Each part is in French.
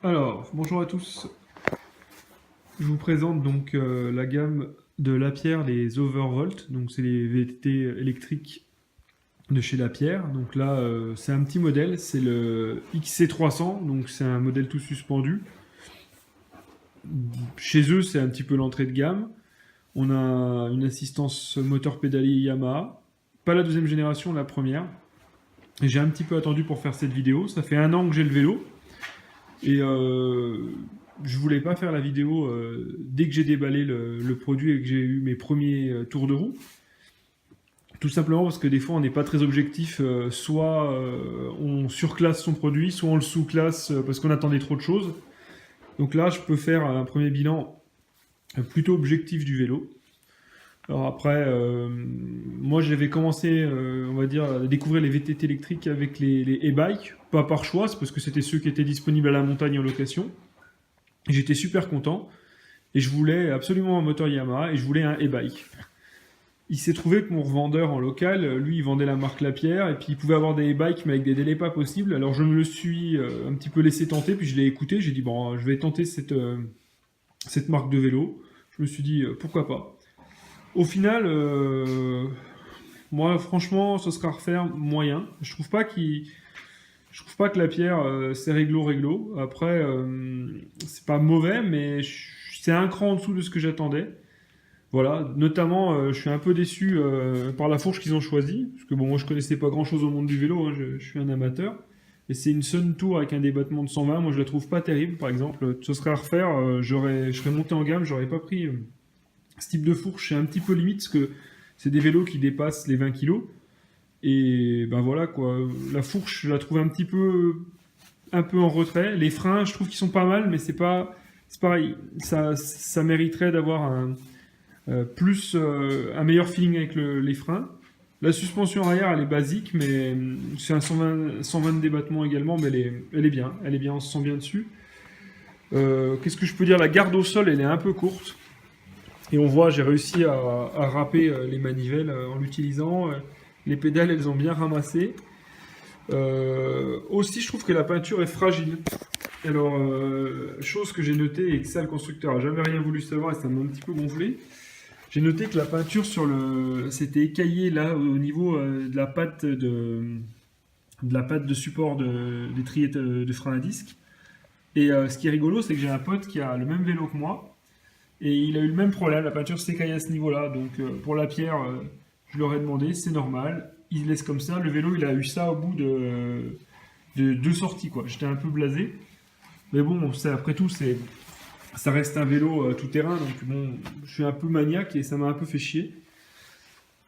Alors, bonjour à tous. Je vous présente donc la gamme de Lapierre, les Overvolt. Donc, c'est les VTT électriques de chez Lapierre. Donc là, c'est un petit modèle, c'est le XC300. Donc, c'est un modèle tout suspendu. Chez eux, c'est un petit peu l'entrée de gamme. On a une assistance moteur pédalier Yamaha. Pas la deuxième génération, la première. Et j'ai un petit peu attendu pour faire cette vidéo. Ça fait un an que j'ai le vélo. Et je voulais pas faire la vidéo dès que j'ai déballé le produit et que j'ai eu mes premiers tours de roue. Tout simplement parce que des fois on n'est pas très objectif, soit on surclasse son produit, soit on le sous-classe parce qu'on attendait trop de choses. Donc là je peux faire un premier bilan plutôt objectif du vélo. Alors après, moi j'avais commencé, on va dire, à découvrir les VTT électriques avec les e-bikes, pas par choix, c'est parce que c'était ceux qui étaient disponibles à la montagne en location. Et j'étais super content, et je voulais absolument un moteur Yamaha, et je voulais un e-bike. Il s'est trouvé que mon revendeur en local, lui, il vendait la marque Lapierre, et puis il pouvait avoir des e-bikes, mais avec des délais pas possibles. Alors je me le suis un petit peu laissé tenter, puis je l'ai écouté, j'ai dit, bon, je vais tenter cette marque de vélo. Je me suis dit, pourquoi pas. Au final, moi, franchement, ce sera à refaire moyen. Je trouve pas que la pierre, c'est réglo. Après, c'est pas mauvais, mais c'est un cran en dessous de ce que j'attendais. Voilà, notamment, je suis un peu déçu par la fourche qu'ils ont choisie, parce que bon, moi je connaissais pas grand chose au monde du vélo, hein, je suis un amateur. Et c'est une Sun Tour avec un débattement de 120, moi je la trouve pas terrible, par exemple. Ce serait à refaire, je serais monté en gamme, j'aurais pas pris ce type de fourche, c'est un petit peu limite, parce que c'est des vélos qui dépassent les 20 kilos. Et ben voilà quoi, la fourche, je la trouve un peu en retrait. Les freins, je trouve qu'ils sont pas mal, mais c'est pareil. Ça mériterait d'avoir un meilleur feeling avec les freins. La suspension arrière, elle est basique, mais c'est un 120 de débattement également, mais elle est bien, on se sent bien dessus. Qu'est-ce que je peux dire? La garde au sol, elle est un peu courte. Et on voit, j'ai réussi à râper les manivelles en l'utilisant. Les pédales, elles ont bien ramassé. Aussi, je trouve que la peinture est fragile. Alors, chose que j'ai notée et que ça, le constructeur a jamais rien voulu savoir et ça m'a un petit peu gonflé. J'ai noté que la peinture c'était écaillé là au niveau de la patte de support d'étrier de frein à disque. Et ce qui est rigolo, c'est que j'ai un pote qui a le même vélo que moi et il a eu le même problème. La peinture s'écaille à ce niveau-là. Donc, pour la pierre, je leur ai demandé, c'est normal. Il laisse comme ça. Le vélo, il a eu ça au bout de deux sorties, quoi. J'étais un peu blasé. Mais bon, après tout, ça reste un vélo tout terrain, donc bon, je suis un peu maniaque et ça m'a un peu fait chier.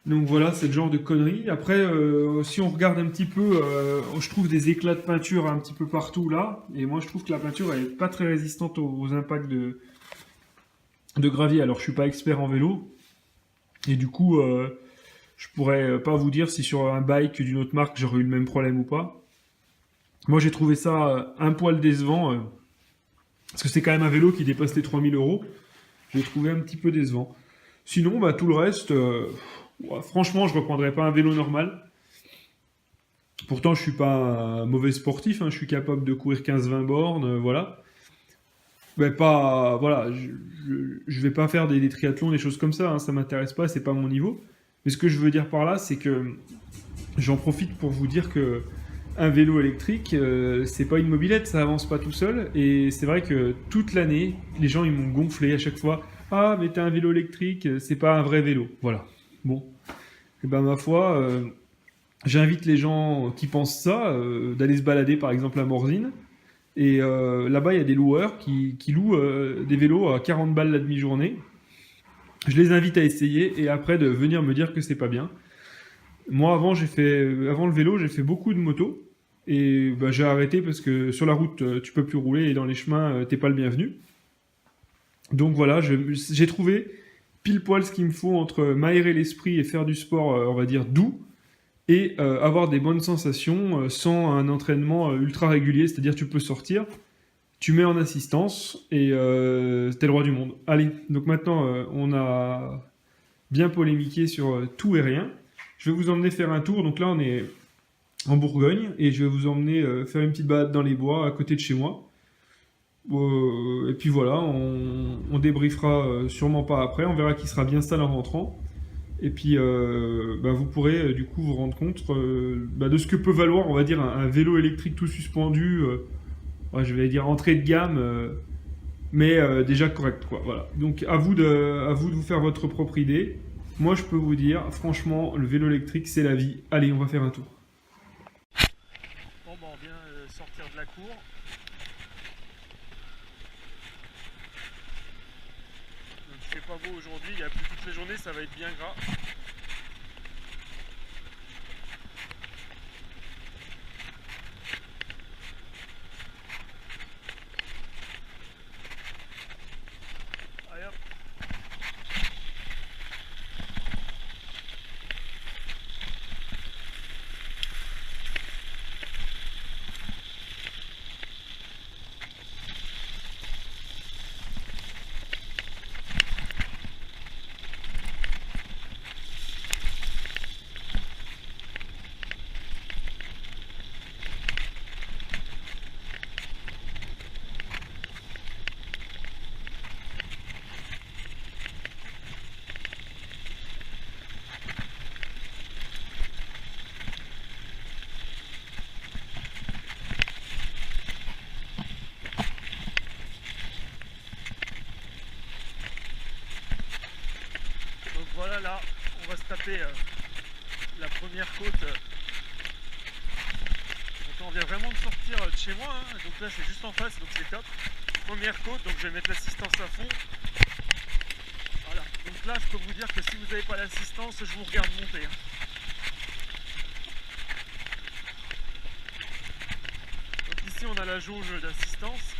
Donc voilà, c'est le genre de conneries. Après, si on regarde un petit peu, je trouve des éclats de peinture un petit peu partout là, et moi je trouve que la peinture elle est pas très résistante aux impacts de gravier. Alors je suis pas expert en vélo, et du coup, je pourrais pas vous dire si sur un bike d'une autre marque j'aurais eu le même problème ou pas. Moi j'ai trouvé ça un poil décevant, parce que c'est quand même un vélo qui dépasse les 3000 euros. Je l'ai trouvé un petit peu décevant. Sinon, bah, tout le reste, ouais, franchement, je reprendrais pas un vélo normal. Pourtant, je suis pas un mauvais sportif, hein, je suis capable de courir 15-20 bornes, voilà. Mais pas, voilà, je vais pas faire des triathlons, des choses comme ça, hein, ça m'intéresse pas, c'est pas mon niveau. Mais ce que je veux dire par là, c'est que j'en profite pour vous dire que un vélo électrique, c'est pas une mobilette, ça avance pas tout seul. Et c'est vrai que toute l'année, les gens ils m'ont gonflé à chaque fois. Ah, mais t'as un vélo électrique, c'est pas un vrai vélo. Voilà. Bon. Et ben ma foi, j'invite les gens qui pensent ça d'aller se balader par exemple à Morzine. Et là-bas, il y a des loueurs qui louent des vélos à 40 balles la demi-journée. Je les invite à essayer et après de venir me dire que c'est pas bien. Moi, avant le vélo, j'ai fait beaucoup de motos. Et bah, j'ai arrêté parce que sur la route, tu peux plus rouler et dans les chemins, t'es pas le bienvenu. Donc voilà, j'ai trouvé pile poil ce qu'il me faut entre m'aérer l'esprit et faire du sport, on va dire, doux, et avoir des bonnes sensations sans un entraînement ultra régulier. C'est-à-dire, tu peux sortir, tu mets en assistance et t'es le roi du monde. Allez, donc maintenant, on a bien polémiqué sur tout et rien. Je vais vous emmener faire un tour. Donc là, on est en Bourgogne et je vais vous emmener faire une petite balade dans les bois à côté de chez moi. Et puis voilà, on débriefera sûrement pas après, on verra qui sera bien stable en rentrant. Et puis bah, vous pourrez du coup vous rendre compte bah, de ce que peut valoir, on va dire, un vélo électrique tout suspendu, ouais, je vais dire entrée de gamme, mais déjà correct, quoi. Voilà. Donc à vous de vous faire votre propre idée. Moi, je peux vous dire, franchement, le vélo électrique, c'est la vie. Allez, on va faire un tour. Bon, bah, on vient sortir de la cour. Donc, il fait pas beau aujourd'hui, il y a plus toute la journée, ça va être bien gras. Allez, hop. Donc voilà, là, on va se taper la première côte. Donc on vient vraiment de sortir de chez moi, hein. Donc là c'est juste en face, donc c'est top. Première côte, donc je vais mettre l'assistance à fond. Voilà, donc là je peux vous dire que si vous n'avez pas l'assistance, je vous regarde monter, hein. Donc ici on a la jauge d'assistance.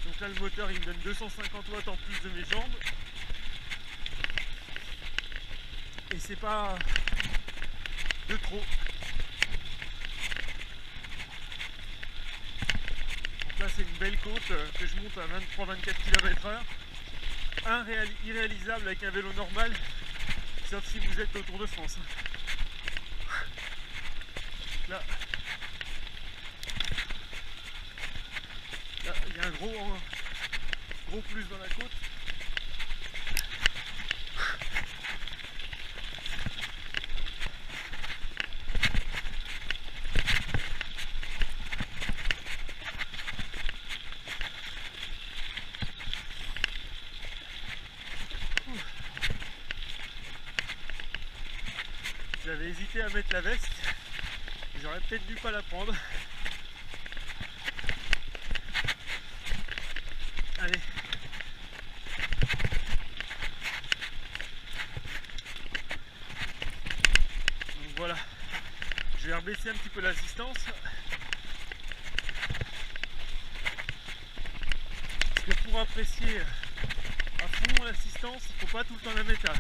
Donc là le moteur il me donne 250 watts en plus de mes jambes. Et c'est pas de trop. Donc là c'est une belle côte que je monte à 23-24 km/h. Irréalisable avec un vélo normal, sauf si vous êtes au Tour de France. Là il y a un gros plus dans la côte. J'avais hésité à mettre la veste, j'aurais peut-être dû pas la prendre. Allez. Donc voilà, je vais rebaisser un petit peu l'assistance. Parce que pour apprécier à fond l'assistance, il ne faut pas tout le temps la mettre à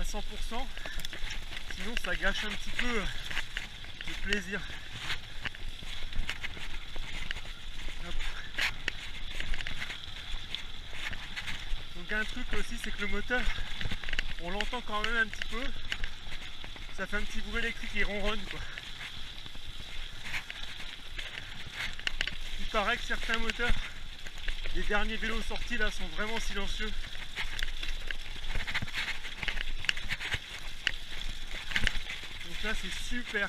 100%, sinon ça gâche un petit peu le plaisir. Hop. Donc un truc aussi, c'est que le moteur, on l'entend quand même un petit peu, ça fait un petit bruit électrique, il ronronne quoi. Il paraît que certains moteurs, les derniers vélos sortis là, sont vraiment silencieux. Donc là c'est super.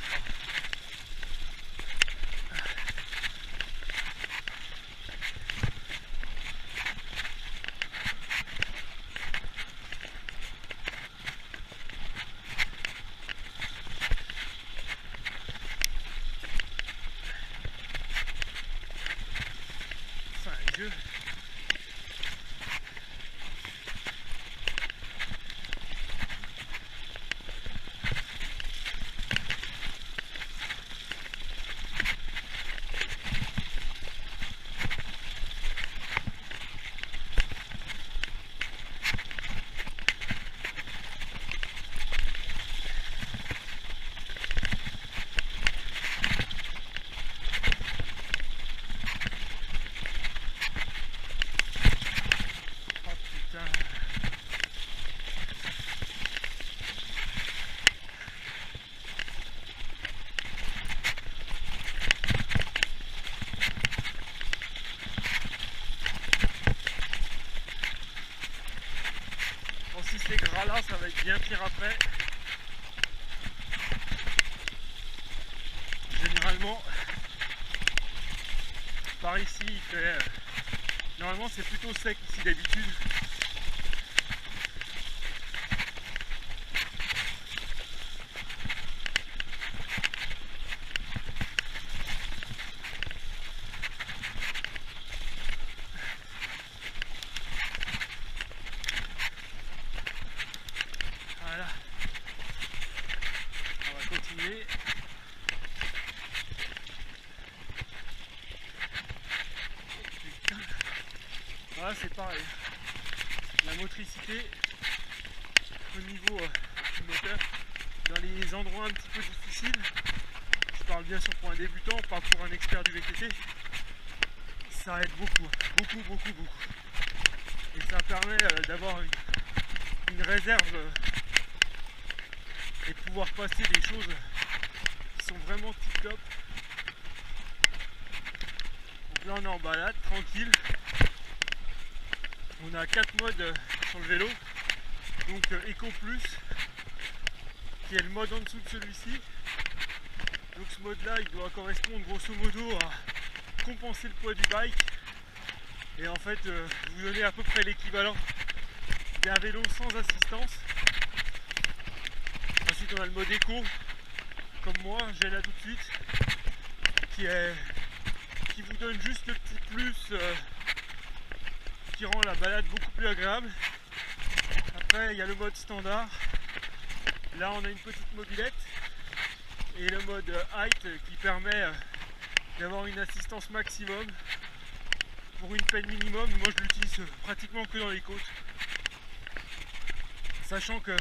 Enfin, Dieu. bien pire après. Généralement, par ici, il fait... normalement, c'est plutôt sec ici d'habitude. Voilà. On va continuer. Voilà, c'est pareil. La motricité au niveau du moteur, dans les endroits un petit peu difficiles, je parle bien sûr pour un débutant, pas pour un expert du VTT, ça aide beaucoup, beaucoup. Et ça permet d'avoir une réserve et de pouvoir passer des choses qui sont vraiment tip top. Donc là on est en balade, tranquille. On a 4 modes sur le vélo. Donc Eco Plus, qui est le mode en dessous de celui-ci. Donc ce mode là il doit correspondre grosso modo à compenser le poids du bike et en fait vous donner à peu près l'équivalent d'un vélo sans assistance. Ensuite on a le mode éco, comme moi j'ai là tout de suite, qui vous donne juste le petit plus qui rend la balade beaucoup plus agréable. Après il y a le mode standard, là on a une petite mobilette, et le mode height qui permet d'avoir une assistance maximum pour une peine minimum. Moi je l'utilise pratiquement que dans les côtes, sachant que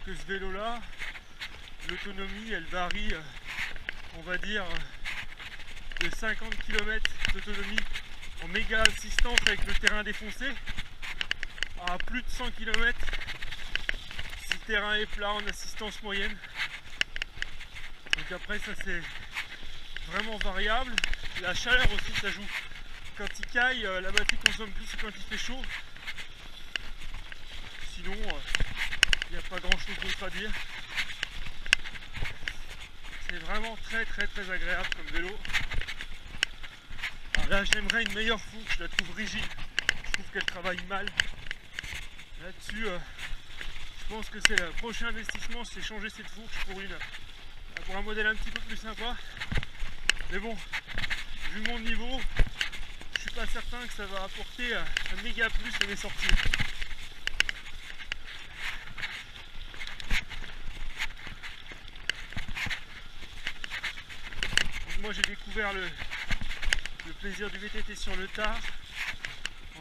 ce vélo là, l'autonomie elle varie, on va dire de 50 km d'autonomie en méga assistance avec le terrain défoncé à plus de 100 km si le terrain est plat en assistance moyenne. Donc après ça c'est vraiment variable. La chaleur aussi ça joue. Quand il caille, la batterie consomme plus que quand il fait chaud. Sinon il n'y a pas grand chose d'autre à dire. C'est vraiment très agréable comme vélo. Alors là j'aimerais une meilleure fourche, je la trouve rigide. Je trouve qu'elle travaille mal. Là-dessus je pense que c'est le prochain investissement, c'est changer cette fourche pour un modèle un petit peu plus sympa. Mais bon, vu mon niveau, je suis pas certain que ça va apporter un méga plus à mes sorties. Donc moi j'ai découvert le plaisir du VTT sur le tard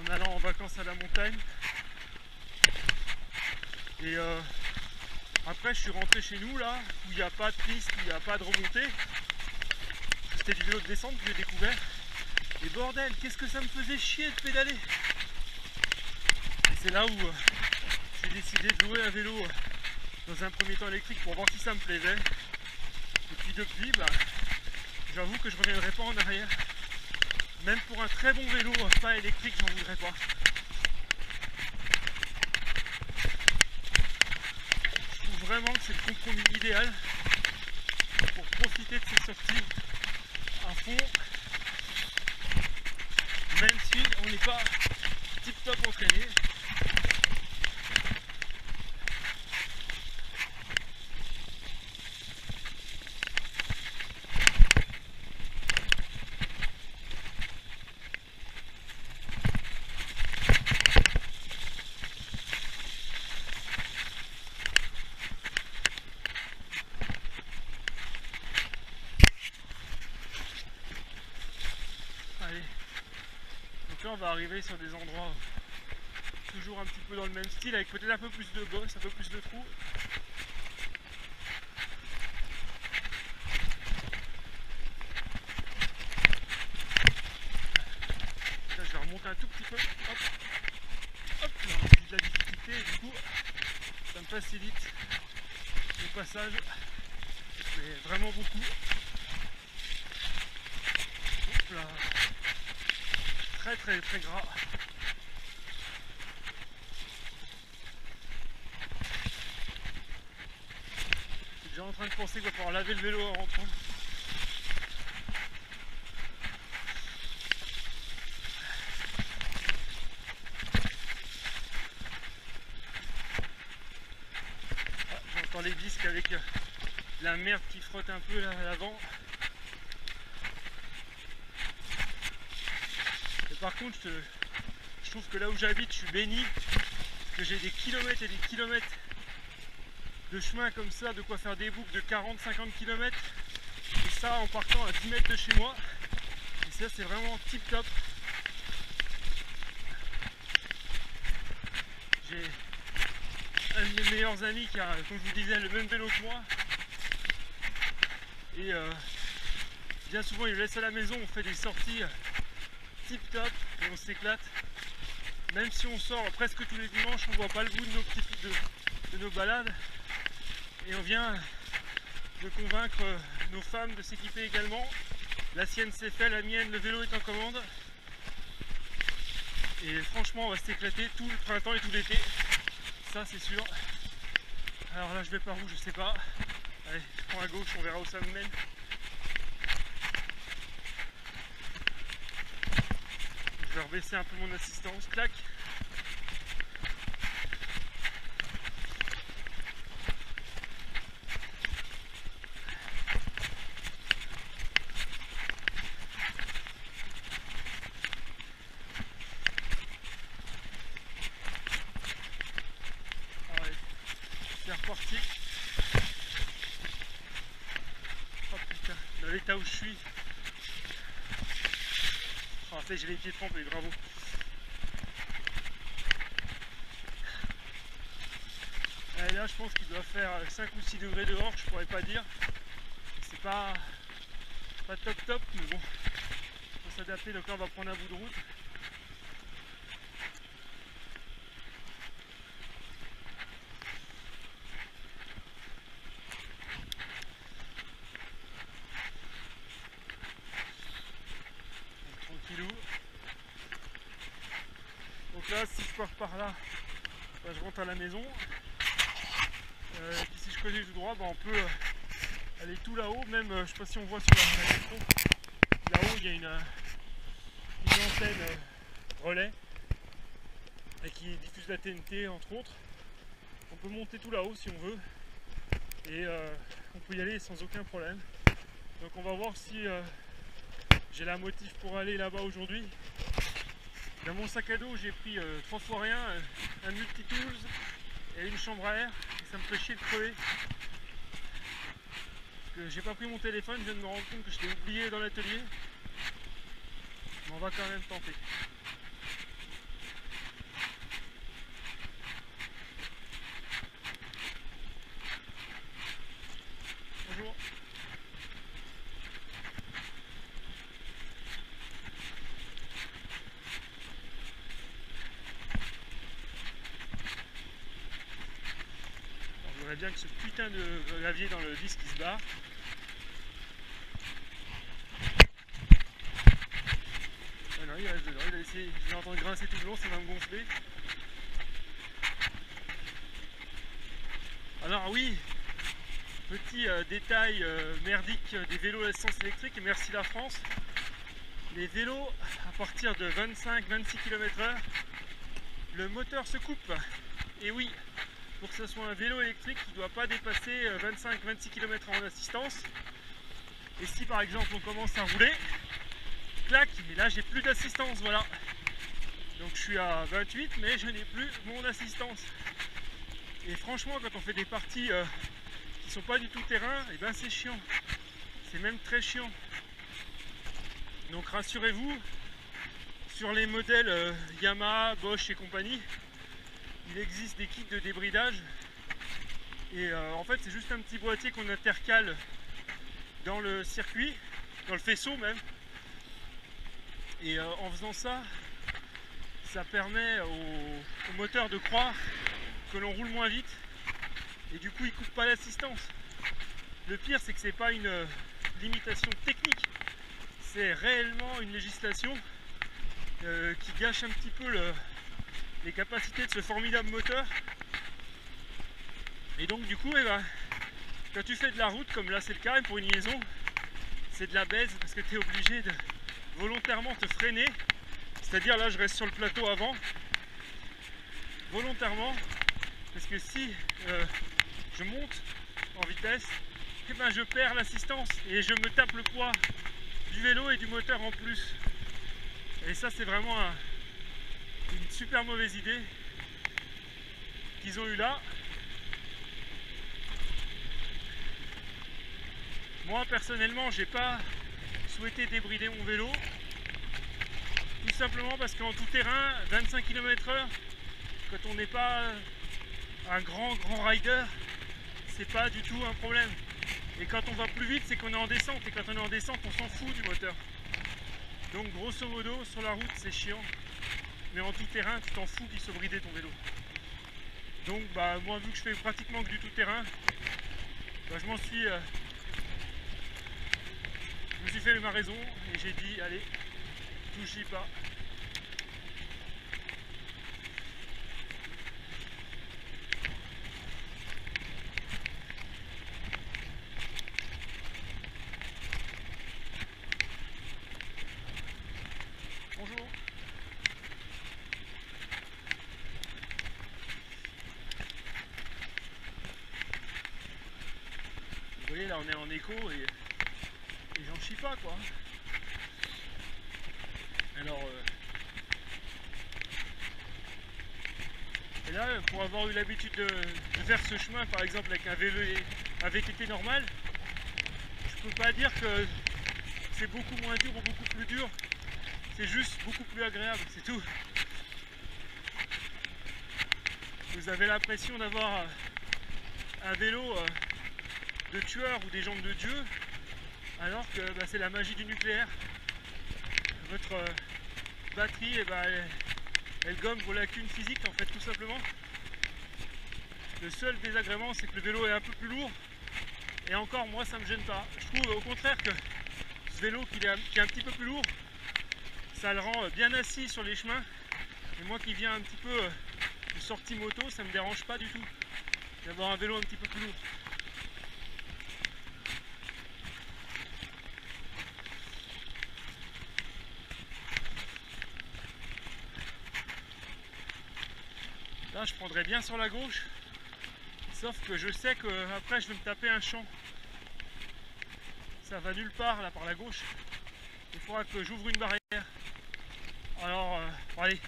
en allant en vacances à la montagne. Et après je suis rentré chez nous là, où il n'y a pas de piste, où il n'y a pas de remontée. C'était du vélo de descente que j'ai découvert. Et bordel, qu'est-ce que ça me faisait chier de pédaler. Et c'est là où j'ai décidé de louer un vélo dans un premier temps électrique pour voir si ça me plaisait. Et puis depuis, j'avoue que je ne reviendrai pas en arrière. Même pour un très bon vélo, pas électrique, j'en voudrais pas. Je trouve vraiment que c'est le compromis idéal pour profiter de ces sorties à fond, même si on n'est pas tip top entraîné. Donc là on va arriver sur des endroits toujours un petit peu dans le même style, avec peut-être un peu plus de bosses, un peu plus de trous. Là je vais remonter un tout petit peu, hop, hop, là, j'ai de la difficulté et du coup ça me facilite le passage, mais vraiment beaucoup. Hop là. Très gras. en train de penser qu'il va falloir laver le vélo en rentrant. Ah, j'entends les disques avec la merde qui frotte un peu là à l'avant. Et par contre, je trouve que là où j'habite, je suis béni, parce que j'ai des kilomètres et des kilomètres de chemin comme ça, de quoi faire des boucles de 40-50 km, et ça en partant à 10 mètres de chez moi, et ça c'est vraiment tip top. J'ai un de mes meilleurs amis qui a, comme je vous disais, le même vélo que moi, et bien souvent il le laisse à la maison, on fait des sorties tip top et on s'éclate. Même si on sort presque tous les dimanches, on voit pas le bout de nos balades. Et on vient de convaincre nos femmes de s'équiper également. La sienne c'est fait, la mienne, le vélo est en commande. Et franchement on va s'éclater tout le printemps et tout l'été. Ça c'est sûr. Alors là je vais par où, je sais pas. Allez, je prends à gauche, on verra où ça me mène. Je vais rebaisser un peu mon assistance, clac. Allez, c'est reparti. Oh putain, dans l'état où je suis. Oh, ça j'ai les pieds trempés, bravo. Et là je pense qu'il doit faire 5 ou 6 degrés dehors, je pourrais pas dire. C'est pas top, mais bon, faut s'adapter, donc là on va prendre un bout de route. Donc, tranquillou. Donc là si je pars par là, bah, je rentre à la maison. Et puis si je connais tout droit, bah, on peut aller tout là-haut, même je sais pas si on voit sur la métro, là-haut il y a une antenne relais et qui diffuse la TNT entre autres. On peut monter tout là-haut si on veut et on peut y aller sans aucun problème. Donc on va voir si j'ai la motive pour aller là-bas aujourd'hui. Dans mon sac à dos j'ai pris 3 fois rien, un multi-tools et une chambre à air, et ça me fait chier de crever. Parce que j'ai pas pris mon téléphone, je viens de me rendre compte que je l'ai oublié dans l'atelier. Mais on va quand même tenter. Bonjour. Alors, je voudrais bien que ce putain de gravier dans le disque il se barre. Ah non, il reste dedans, il a essayé, je l'ai entendu grincer tout le long, ça va me gonfler. Alors oui, petit détail merdique des vélos à essence électrique, et merci la France. Les vélos à partir de 25-26 km/h, le moteur se coupe. Et oui, pour que ce soit un vélo électrique, il ne doit pas dépasser 25-26 km en assistance. Et si par exemple on commence à rouler, clac, et là j'ai plus d'assistance, voilà. Donc je suis à 28, mais je n'ai plus mon assistance. Et franchement, quand on fait des parties qui sont pas du tout terrain, et ben c'est chiant. C'est même très chiant. Donc rassurez-vous, sur les modèles Yamaha, Bosch et compagnie, il existe des kits de débridage. Et en fait, c'est juste un petit boîtier qu'on intercale dans le circuit, dans le faisceau même. Et en faisant ça, ça permet au moteur de croire que l'on roule moins vite. Et du coup, il ne coupe pas l'assistance. Le pire, c'est que c'est pas une limitation technique. C'est réellement une législation qui gâche un petit peu les capacités de ce formidable moteur. Et donc du coup, quand tu fais de la route, comme là c'est le cas, et pour une liaison, c'est de la baise parce que tu es obligé de volontairement te freiner. C'est-à-dire là je reste sur le plateau avant, volontairement, parce que si je monte en vitesse, eh ben, je perds l'assistance et je me tape le poids du vélo et du moteur en plus. Et ça c'est vraiment une super mauvaise idée qu'ils ont eu là. Moi personnellement j'ai pas souhaité débrider mon vélo, tout simplement parce qu'en tout terrain 25 km/h, quand on n'est pas un grand rider, c'est pas du tout un problème. Et quand on va plus vite, c'est qu'on est en descente, et quand on est en descente on s'en fout du moteur. Donc grosso modo sur la route c'est chiant, mais en tout terrain tu t'en fous qu'il se brider ton vélo. Donc bah moi vu que je fais pratiquement que du tout terrain, bah, je me suis fait ma raison et j'ai dit allez, touche-y pas. Bonjour. Vous voyez là on est en écho et j'en chie pas quoi. Alors et là pour avoir eu l'habitude de faire ce chemin par exemple avec un vélo un VTT normal, je peux pas dire que c'est beaucoup moins dur ou beaucoup plus dur, c'est juste beaucoup plus agréable, c'est tout. Vous avez l'impression d'avoir un vélo de tueur ou des jambes de Dieu, alors que bah, c'est la magie du nucléaire. Votre batterie, elle gomme vos lacunes physiques en fait, tout simplement. Le seul désagrément c'est que le vélo est un peu plus lourd, et encore moi ça me gêne pas. Je trouve au contraire que ce vélo qui est un petit peu plus lourd, ça le rend bien assis sur les chemins, et moi qui viens un petit peu de sortie moto, ça me dérange pas du tout d'avoir un vélo un petit peu plus lourd. Là je prendrais bien sur la gauche, sauf que je sais qu'après je vais me taper un champ. Ça va nulle part là par la gauche. Il faudra que j'ouvre une barrière. Alors bon, allez,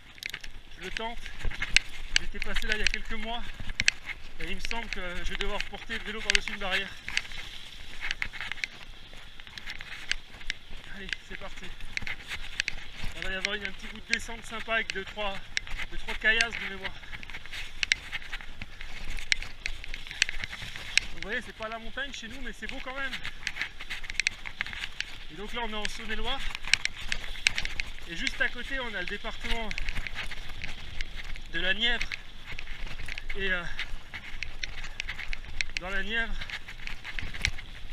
je le tente. J'étais passé là il y a quelques mois et il me semble que je vais devoir porter le vélo par-dessus une barrière. Allez, c'est parti. Il va y avoir un petit bout de descente sympa avec 2-3 caillasses de mémoire. Vous voyez, c'est pas la montagne chez nous, mais c'est beau quand même. Et donc là, on est en Saône-et-Loire. Et juste à côté, on a le département de la Nièvre. Et dans la Nièvre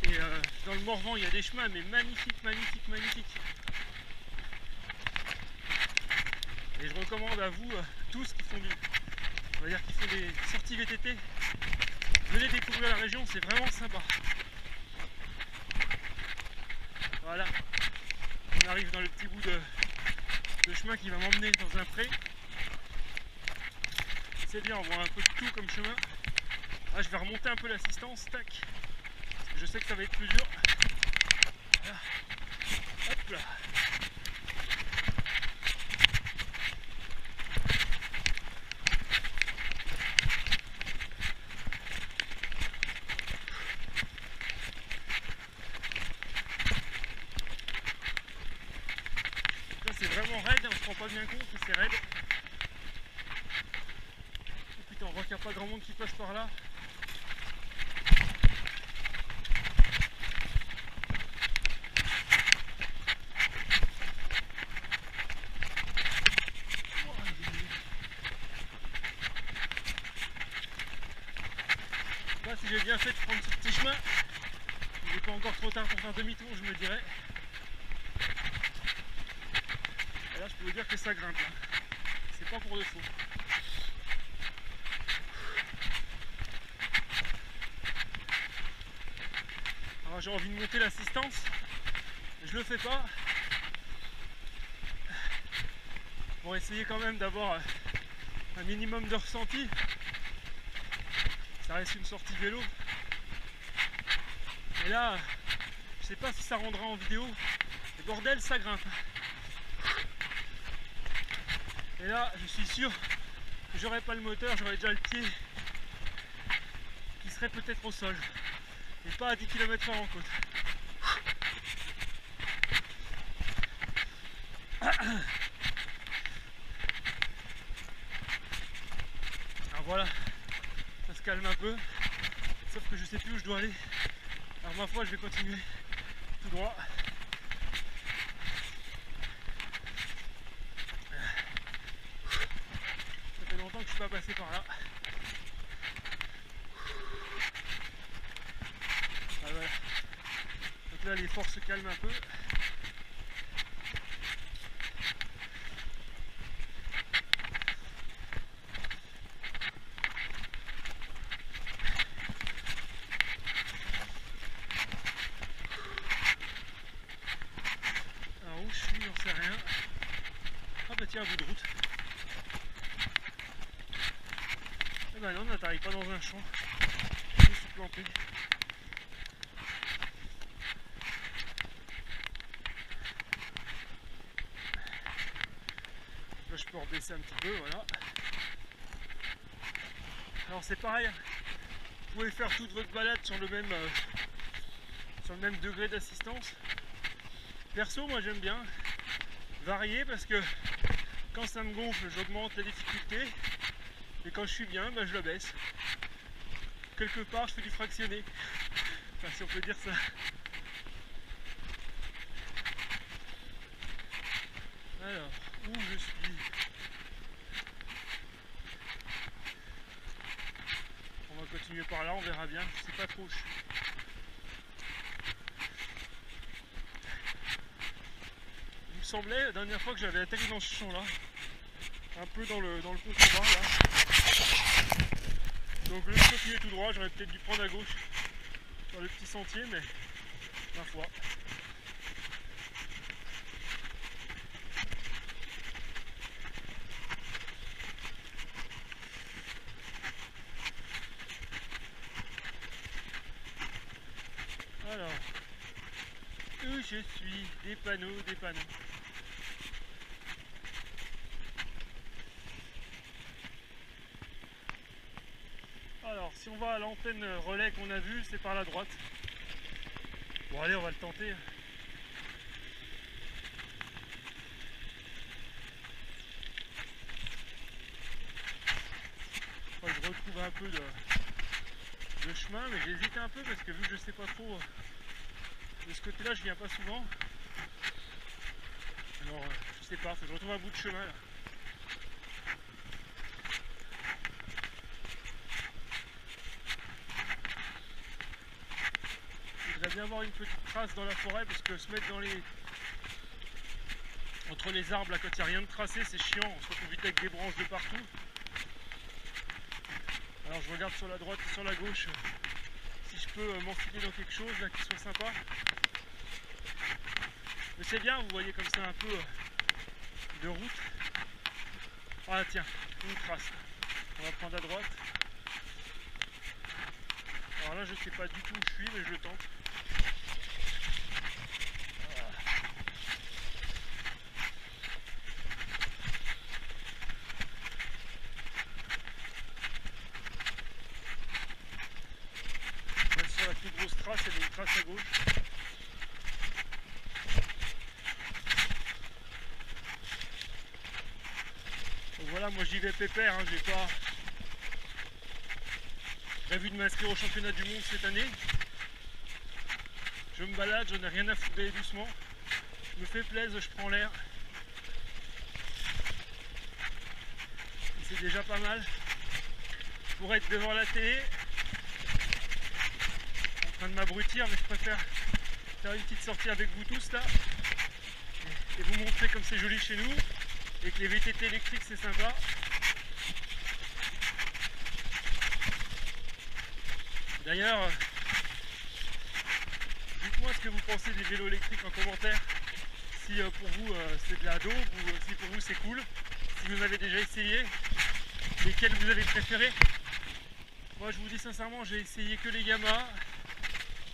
et dans le Morvan, il y a des chemins, mais magnifiques, magnifiques, magnifiques. Et je recommande à vous tous qui font qui font des sorties VTT, venez découvrir la région, c'est vraiment sympa. Voilà, on arrive dans le petit bout de chemin qui va m'emmener dans un pré. C'est bien, on voit un peu de tout comme chemin. Là, je vais remonter un peu l'assistance, tac. Parce que je sais que ça va être plus dur. Là. Hop là. C'est vraiment raide, on se rend pas bien compte que c'est raide. Oh putain, on voit qu'il n'y a pas grand monde qui passe par là. Là, si j'ai bien fait de prendre ce petit chemin, il n'est pas encore trop tard pour faire demi-tour, je me dirais. Et là, je peux vous dire que ça grimpe. Hein. C'est pas pour de faux. j'ai envie de monter l'assistance, je le fais pas. Pour essayer quand même d'avoir un minimum de ressenti. Ça reste une sortie vélo. Et là, je sais pas si ça rendra en vidéo. Et bordel, ça grimpe. Et là, je suis sûr que j'aurais pas le moteur, j'aurais déjà le pied qui serait peut-être au sol. Et pas à 10 km/h en côte. Alors voilà, ça se calme un peu. Sauf que je sais plus où je dois aller. Alors ma foi, je vais continuer tout droit. Ça fait longtemps que je suis pas passé par là. Ah, voilà. Donc là, les forces se calment un peu. Alors où je suis, j'en sais rien. Ah bah tiens, un bout de route. Eh ben non, on n'atterrit pas dans un champ. Je me suis planté. Là je peux rebaisser un petit peu, voilà. Alors c'est pareil, vous pouvez faire toute votre balade sur le même degré d'assistance. Perso, moi j'aime bien varier parce que quand ça me gonfle, j'augmente la difficulté et quand je suis bien, bah, je la baisse. Quelque part, je fais du fractionné. Enfin, si on peut dire ça. Alors, où je suis? On va continuer par là, on verra bien. Je sais pas trop où je suis. Il me semblait la dernière fois que j'avais atterri dans ce champ là, un peu dans le contrebas là. Donc le continuer tout droit, j'aurais peut-être dû prendre à gauche sur le petit sentier, mais ma foi. Alors, où je suis? Des panneaux, des panneaux. Alors, si on va à l'antenne relais qu'on a vue, c'est par la droite. Bon, allez, on va le tenter. Enfin, je retrouve un peu de chemin, mais j'hésite un peu parce que vu que je sais pas trop de ce côté-là, je viens pas souvent. Alors, je sais pas, faut que je retrouve un bout de chemin là. Je voudrais bien avoir une petite trace dans la forêt parce que se mettre entre les arbres là quand il n'y a rien de tracé, c'est chiant, on se retrouve vite avec des branches de partout. Alors je regarde sur la droite et sur la gauche si je peux m'enfiler dans quelque chose là qui soit sympa. Mais c'est bien, vous voyez comme ça un peu de route. Ah tiens, une trace. On va prendre à droite. Alors là je sais pas du tout où je suis mais je le tente. Sur la plus grosse trace, il y a une trace à gauche. Donc voilà, moi j'y vais pépère, hein, j'ai pas prévu de m'inscrire au championnat du monde cette année. Je me balade, j'en ai rien à foutre d'aller doucement. Je me fais plaisir, je prends l'air. C'est déjà pas mal pour être devant la télé. En train de m'abrutir, mais je préfère faire une petite sortie avec vous tous là et vous montrer comme c'est joli chez nous et que les VTT électriques c'est sympa. D'ailleurs, dites-moi ce que vous pensez des vélos électriques en commentaire. Si pour vous c'est de la daube ou si pour vous c'est cool. Si vous avez déjà essayé, lesquels vous avez préférés. Moi je vous dis sincèrement, j'ai essayé que les Yamaha.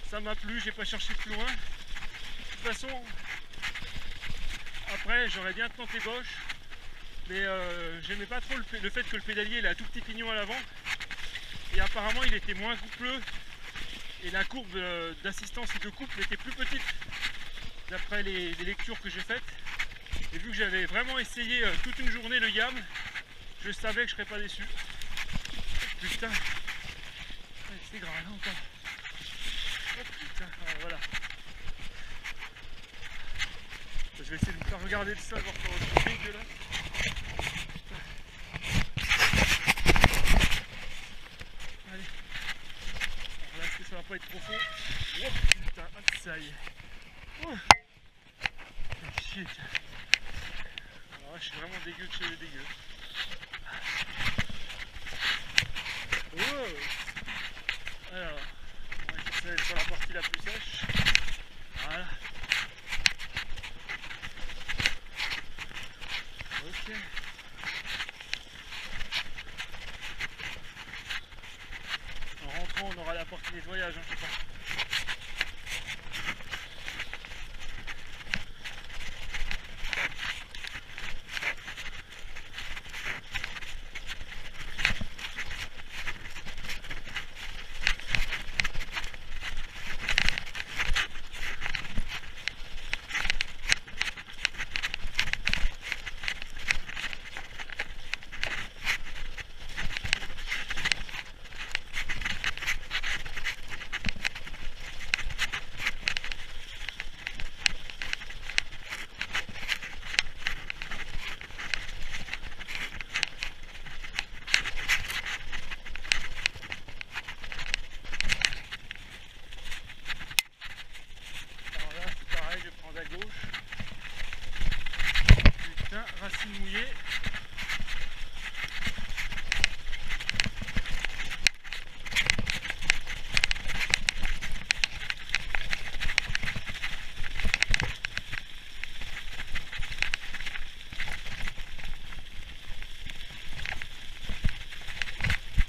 Ça m'a plu, j'ai pas cherché plus loin. De toute façon, après j'aurais bien tenté Bosch. Mais j'aimais pas trop le fait que le pédalier il a un tout petit pignon à l'avant. Et apparemment il était moins coupleux. Et la courbe d'assistance et de couple était plus petite. D'après les lectures que j'ai faites. Et vu que j'avais vraiment essayé toute une journée le YAM, je savais que je serais pas déçu. Putain. C'est grave là encore. Oh putain, voilà. Je vais essayer de me faire regarder le sol, voir comment c'est dégueulasse. Allez. Alors là, est-ce que ça va pas être profond? Oh putain, ça y est. Oh. Shit. Alors là, je suis vraiment dégueu de chez les dégueux. Oh. Alors, on va essayer d'être sur la partie la plus sèche. Voilà. Ok. En rentrant, on aura la partie nettoyage, hein, je sais pas. Racine mouillée.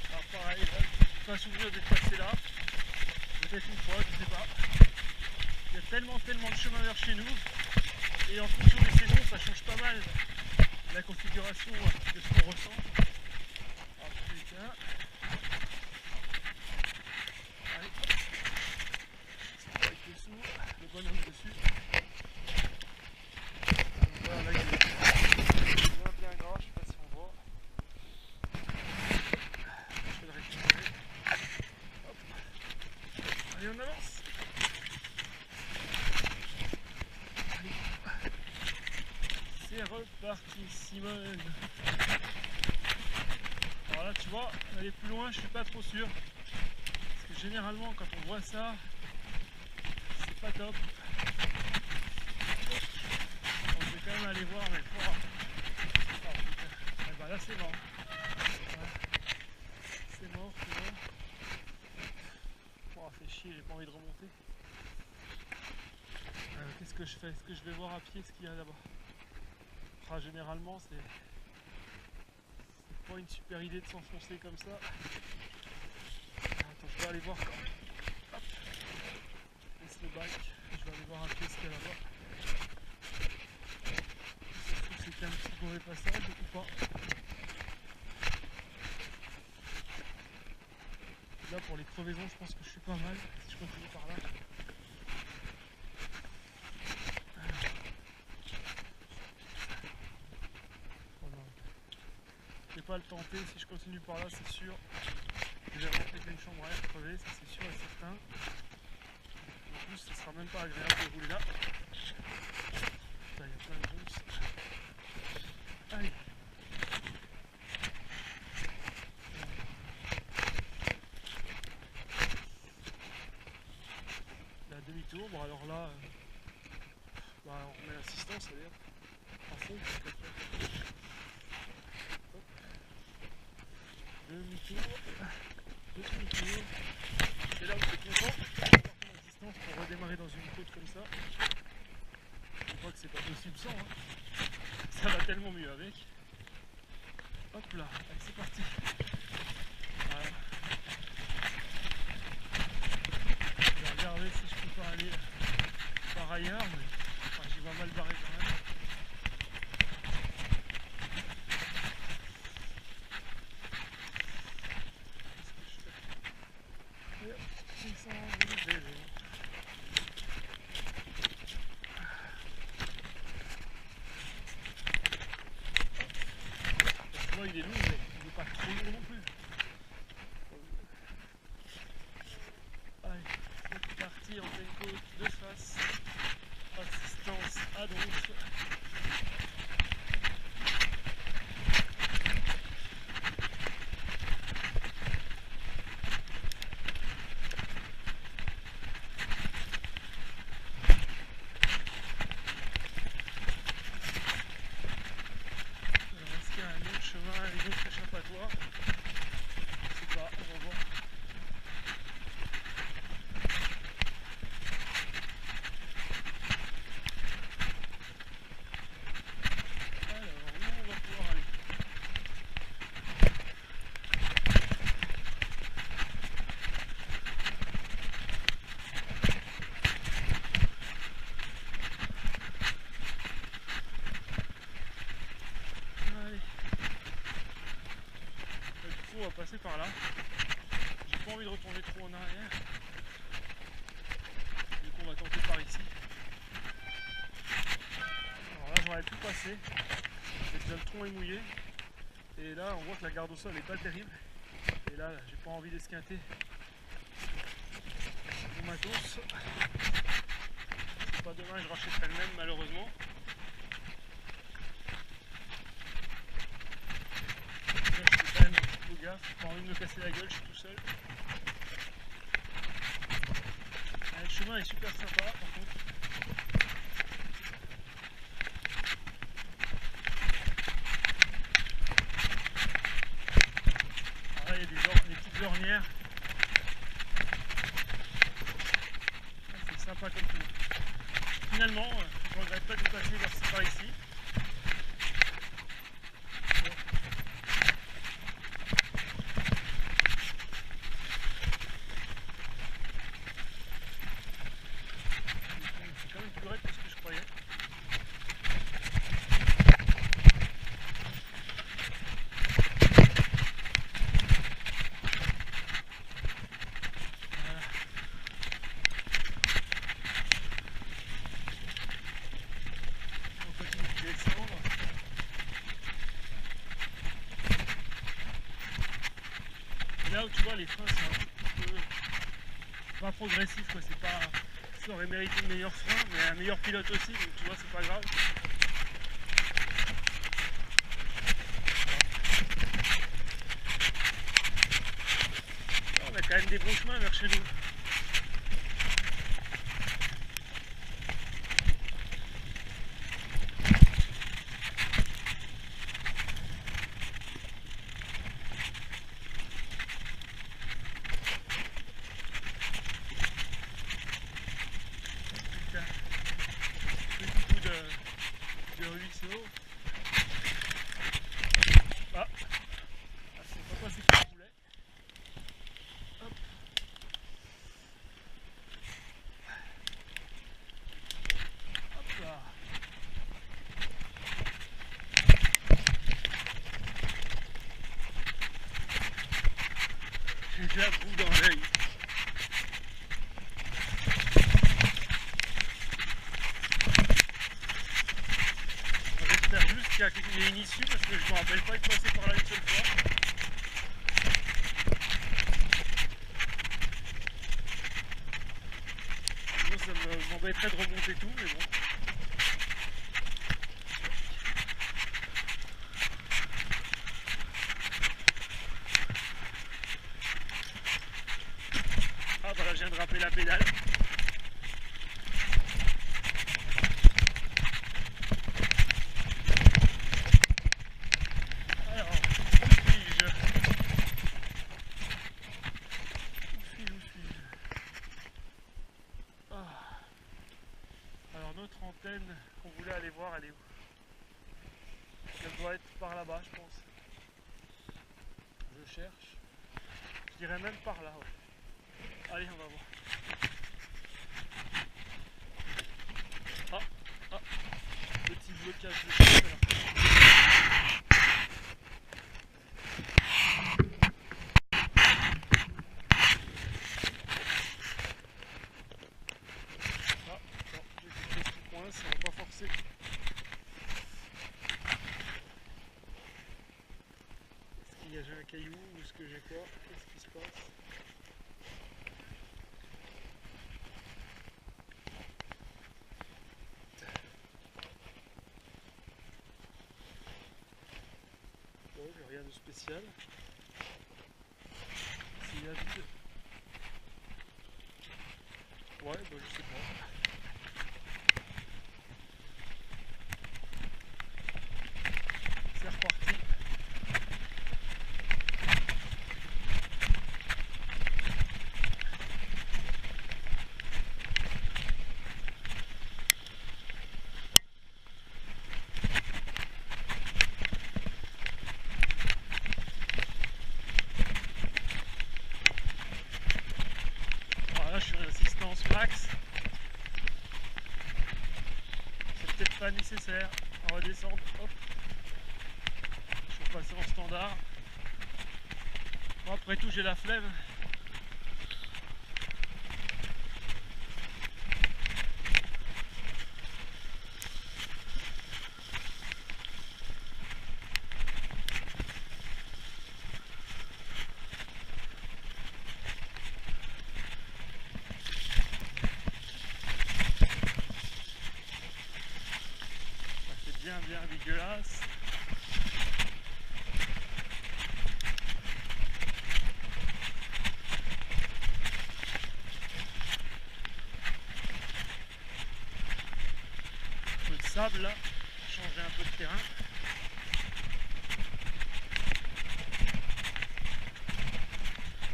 Alors pareil, là, je pas souvenir d'être passé là. Peut-être une fois, je sais pas. Il y a tellement de chemin vers chez nous. Et en fonction des saisons, ça change pas mal la configuration de ce qu'on ressent. Ah putain. Allez, c'est pas avec dessous, le bonhomme dessus. Voilà, là il est bien gras, je sais pas si on voit. Je vais le récupérer. Hop. Allez, on avance. C'est reparti, Simone. Alors là, tu vois, aller plus loin, je suis pas trop sûr. Parce que généralement, quand on voit ça, c'est pas top. Donc, je vais quand même aller voir, mais oh, putain. Et bah là, c'est mort. Ouais. C'est mort, c'est mort. Oh, fait chier, j'ai pas envie de remonter. Qu'est-ce que je fais? Est-ce que je vais voir à pied ce qu'il y a là-bas? Généralement, c'est pas une super idée de s'enfoncer comme ça. Attends, je vais aller voir quand même. Hop. Laisse le bac. Je vais aller voir un pied ce qu'il y a là-bas. Je trouve que c'était un petit mauvais passage ou pas. Là, pour les crevaisons, je pense que je suis pas mal. Si je continue par là. Je vais pas le tenter, si je continue par là c'est sûr que je vais rentrer une chambre à air crevée, ça c'est sûr et certain. En plus ce sera même pas agréable de rouler là. Putain, il y a plein de bumps. Allez. La demi-tour, bon alors là on remet l'assistance d'ailleurs à fond. Demi-tour, demi-tour, c'est là où c'est content, l'assistance pour démarrer dans une côte comme ça. Je crois que c'est pas possible sans. Hein. Ça va tellement mieux avec. Hop là, allez c'est parti. Voilà. Je vais regarder si je peux pas aller par ailleurs, mais enfin, j'y vais mal barré quand même. Il est long, mais il n'est pas trop long non plus. Allez, c'est parti en pleine côte, de face, assistance à Donf. Chemin avec d'autres échappatoires. Je sais pas, on va voir. Alors, où on va pouvoir aller? Allez. On va passer par là. J'ai pas envie de retourner trop en arrière. Du coup on va tenter par ici. Alors là j'aurais pu passer. Déjà le tronc est mouillé. Et là on voit que la garde au sol est pas terrible. Et là j'ai pas envie d'esquinter mon matos. C'est pas dommage, je rachèterai le même malheureusement. Gaffe, j'ai pas envie de me casser la gueule, je suis tout seul. Allez, le chemin est super sympa par contre. Alors là il y a des petites ornières. C'est sympa comme tout. Finalement, je regrette pas de passer par ici. Là où tu vois les freins c'est un petit peu pas progressif quoi, c'est pas. Ça aurait mérité de meilleurs freins, mais un meilleur pilote aussi, donc tu vois c'est pas grave. On a quand même des bons chemins vers chez nous. De ruisseau. Ah, c'est pas passé comme je voulais. Hop. Hop là. J'ai de la boue dans l'œil. J'espère juste qu'il y a une issue parce que je ne me rappelle pas être passé par là une seule fois. Sinon ça m'embêterait de remonter tout, mais bon. Ah voilà, je viens de râper la pédale. Ah. qu'on voulait aller voir, elle est où? Elle doit être par là-bas, je pense. Je cherche. Je dirais même par là. Ouais. Allez, on va voir. Ah, petit blocage de chemin là. Ça va pas forcer. Est-ce qu'il y a un caillou ou est-ce que j'ai quoi? Qu'est-ce qui se passe? Bon, j'ai rien de spécial. S'il y a vite... Ouais, bah je sais pas. C'est reparti. Voilà, je suis en résistance max. C'est peut-être pas nécessaire. On va descendre. Hop. Je vais passer en standard. Bon, après tout, j'ai la flemme. C'est bien dégueulasse. Un peu de sable là, changer un peu de terrain.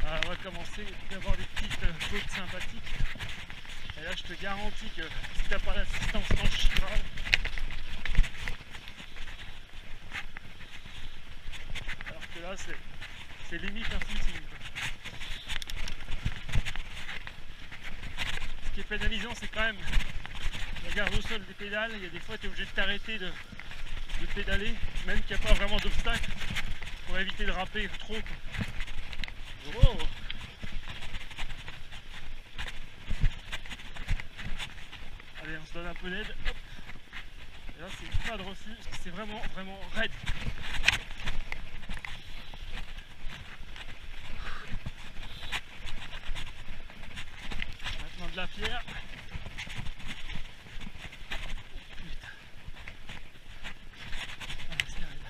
Alors, on va commencer d'avoir des petites côtes sympathiques. Et là je te garantis que si t'as pas l'assistance dans le chiral, alors que là c'est limite un footing. Ce qui est pénalisant, c'est quand même la garde au sol des pédales. Il y a des fois tu es obligé de t'arrêter de pédaler, même qu'il n'y a pas vraiment d'obstacle, pour éviter de râper trop. Oh. Allez, on se donne un peu d'aide. Et là c'est pas de refus, parce que c'est vraiment raide. Maintenant de la pierre. Putain. Ah, c'est raide.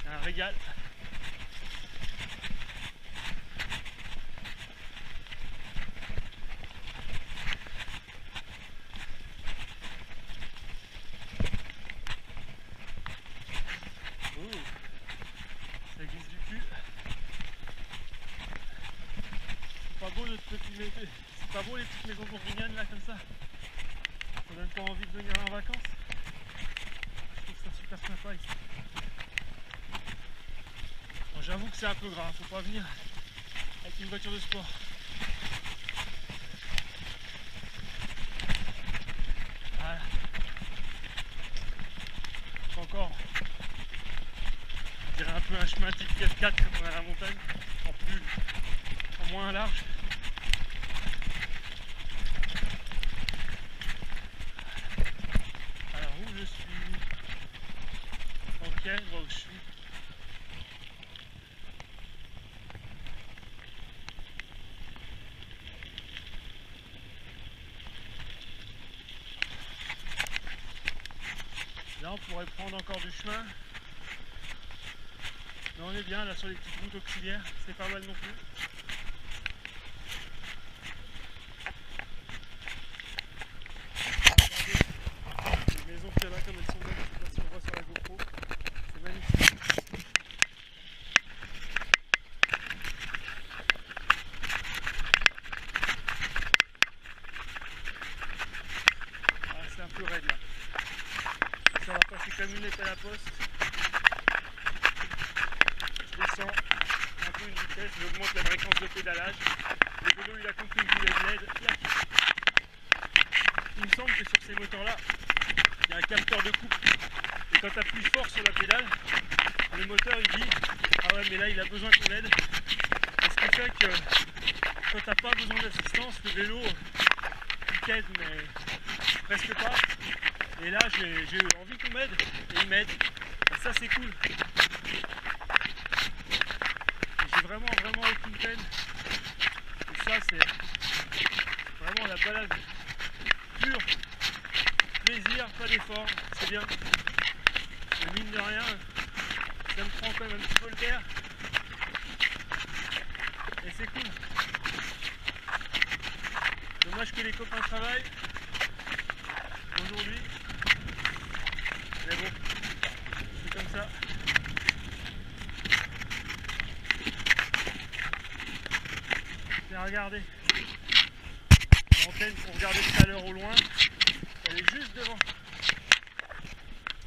C'est un régal. Ça glisse du cul. C'est pas beau le petit, c'est pas beau les petites maisons bourguignonnes là comme ça. Ça donne pas envie de venir en vacances. Je trouve ça super sympa ici. Bon, j'avoue que c'est un peu gras, faut pas venir avec une voiture de sport. Voilà. C'est encore, on dirait un peu un chemin type 4x4 comme on est à la montagne, en moins large. Alors où je suis? Ok, je vois où je suis. Là on pourrait prendre encore du chemin. Mais on est bien là sur les petites routes auxiliaires, c'est pas mal non plus. Regardez les maisons qu'il y a là comme elles sont belles de toute façon. à la poste. Je descends un peu une vitesse, j'augmente la fréquence de pédalage. Le vélo il a compris que je voulais de l'aide. Il me semble que sur ces moteurs-là, il y a un capteur de coupe. Et quand tu appuies fort sur la pédale, le moteur il dit ah ouais mais là il a besoin qu'on l'aide. Et ce qui fait que quand t'as pas besoin d'assistance, le vélo il t'aide mais presque pas. Et là j'ai envie qu'on m'aide et il m'aide. Et ça c'est cool. Et j'ai vraiment aucune peine. Et ça c'est vraiment la balade pure. Plaisir, pas d'effort, c'est bien. Mais mine de rien, ça me prend quand même un petit peu le d'air. Et c'est cool. Dommage que les copains travaillent aujourd'hui. Mais bon, c'est comme ça. Et regardez. L'antenne pour regarder tout à l'heure au loin, elle est juste devant.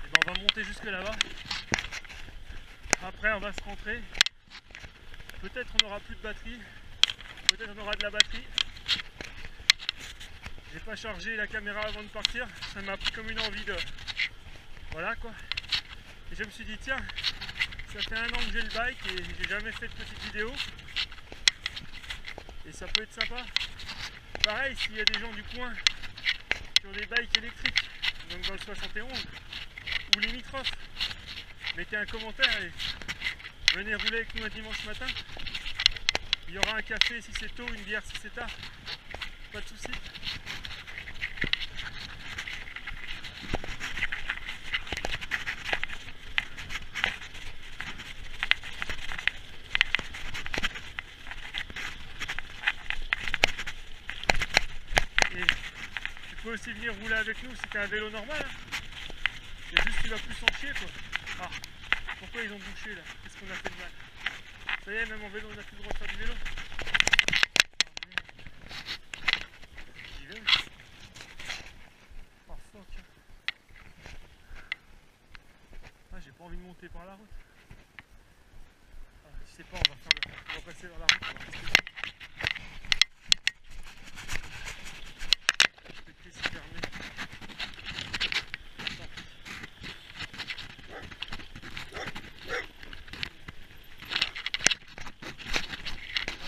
Et ben on va monter jusque là-bas. Après on va se rentrer. Peut-être on n'aura plus de batterie. Peut-être on aura de la batterie. J'ai pas chargé la caméra avant de partir. Ça m'a pris comme une envie de... Voilà quoi. Et je me suis dit tiens, ça fait 1 an que j'ai le bike et j'ai jamais fait de petite vidéo. Et ça peut être sympa. Pareil, s'il y a des gens du coin qui ont des bikes électriques, donc dans le 71, ou limitrophes, mettez un commentaire et venez rouler avec nous un dimanche matin. Il y aura un café si c'est tôt, une bière si c'est tard. Pas de soucis. Tu peux aussi venir rouler avec nous si tu as un vélo normal. C'est juste que tu vas plus s'en chier quoi. Ah, pourquoi ils ont bouché là? Qu'est-ce qu'on a fait de mal? Ça y est, même en vélo on n'a plus le droit de faire du vélo. J'y vais. Oh fuck. Ah, j'ai pas envie de monter par la route. Ah, je sais pas, on va passer vers la route. On va rester là. C'est fermé.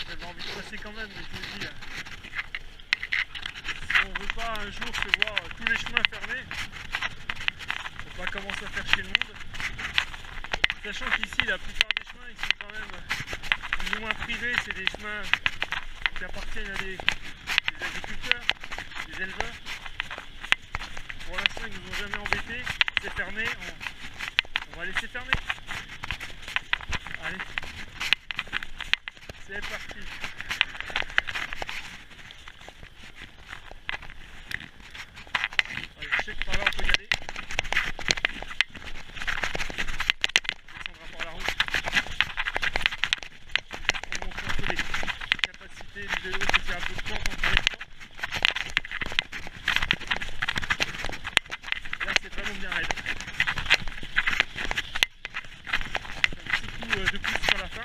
J'avais envie de passer quand même, mais je me dis, si on veut pas un jour se voir tous les chemins fermés, faut pas commencer à faire chier le monde. Sachant qu'ici, la plupart des chemins, ils sont quand même plus ou moins privés, c'est des chemins qui appartiennent à des agriculteurs, des éleveurs. Pour l'instant, ils nous ont jamais embêtés. C'est fermé. On va laisser fermer. Allez. C'est parti. Allez, je sais que par là, on peut y aller. On descendra par la route. Juste pour montrer un peu les capacités du vélo, c'est qu'il y a un peu de temps quand on est. C'est vraiment bien raide. Un petit coup de pouce sur la fin.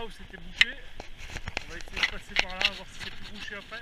Où c'était bouché, on va essayer de passer par là, voir si c'est plus bouché après.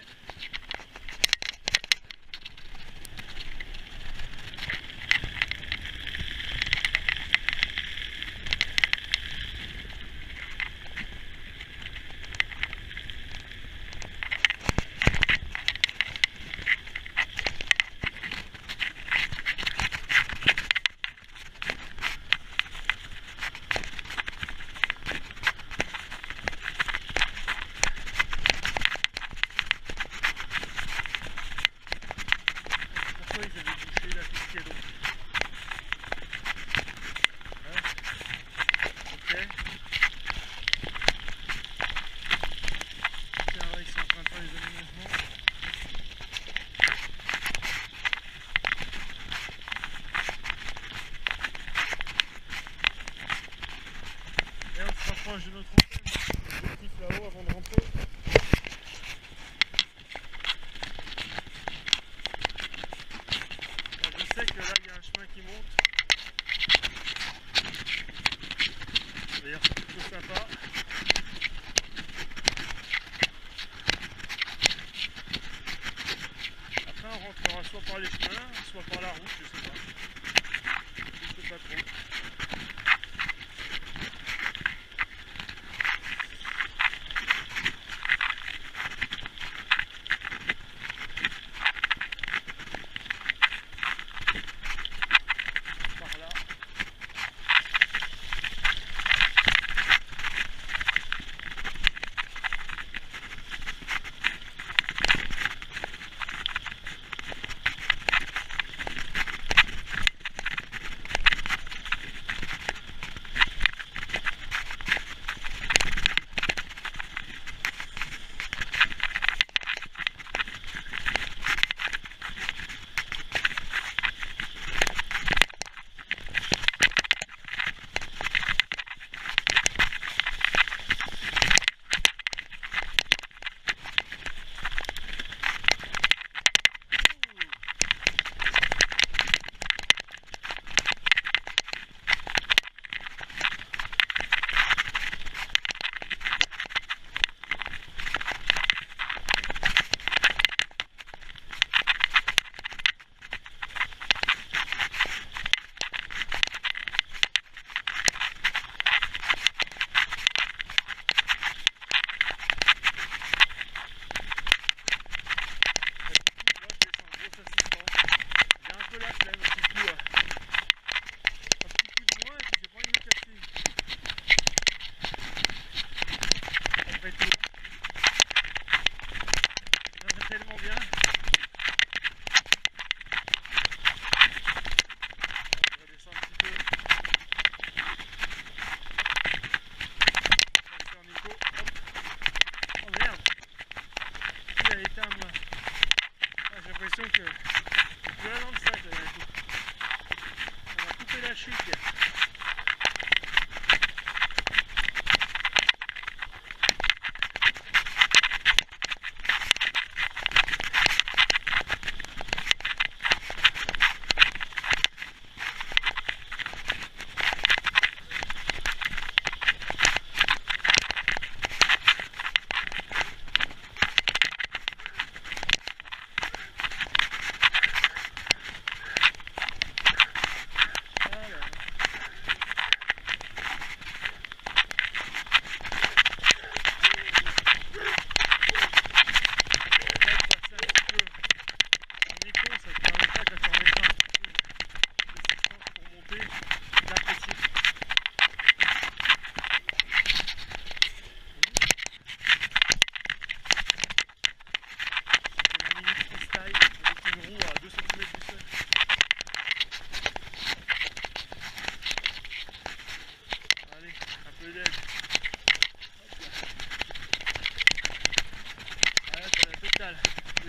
proche de notre antenne. Objectif là-haut avant de rentrer. Alors, je sais que là il y a un chemin qui monte. D'ailleurs c'est plutôt sympa. Après on rentrera soit par les chemins, soit par la route, je sais pas. Je sais pas trop. Par là. Tellement bien. On va descendre un petit peu. On va faire un écho. Hop. Oh merde. Il a éteint moi. Ah, j'ai l'impression que je suis là dans le sac là, d'un coup. On va couper la chute.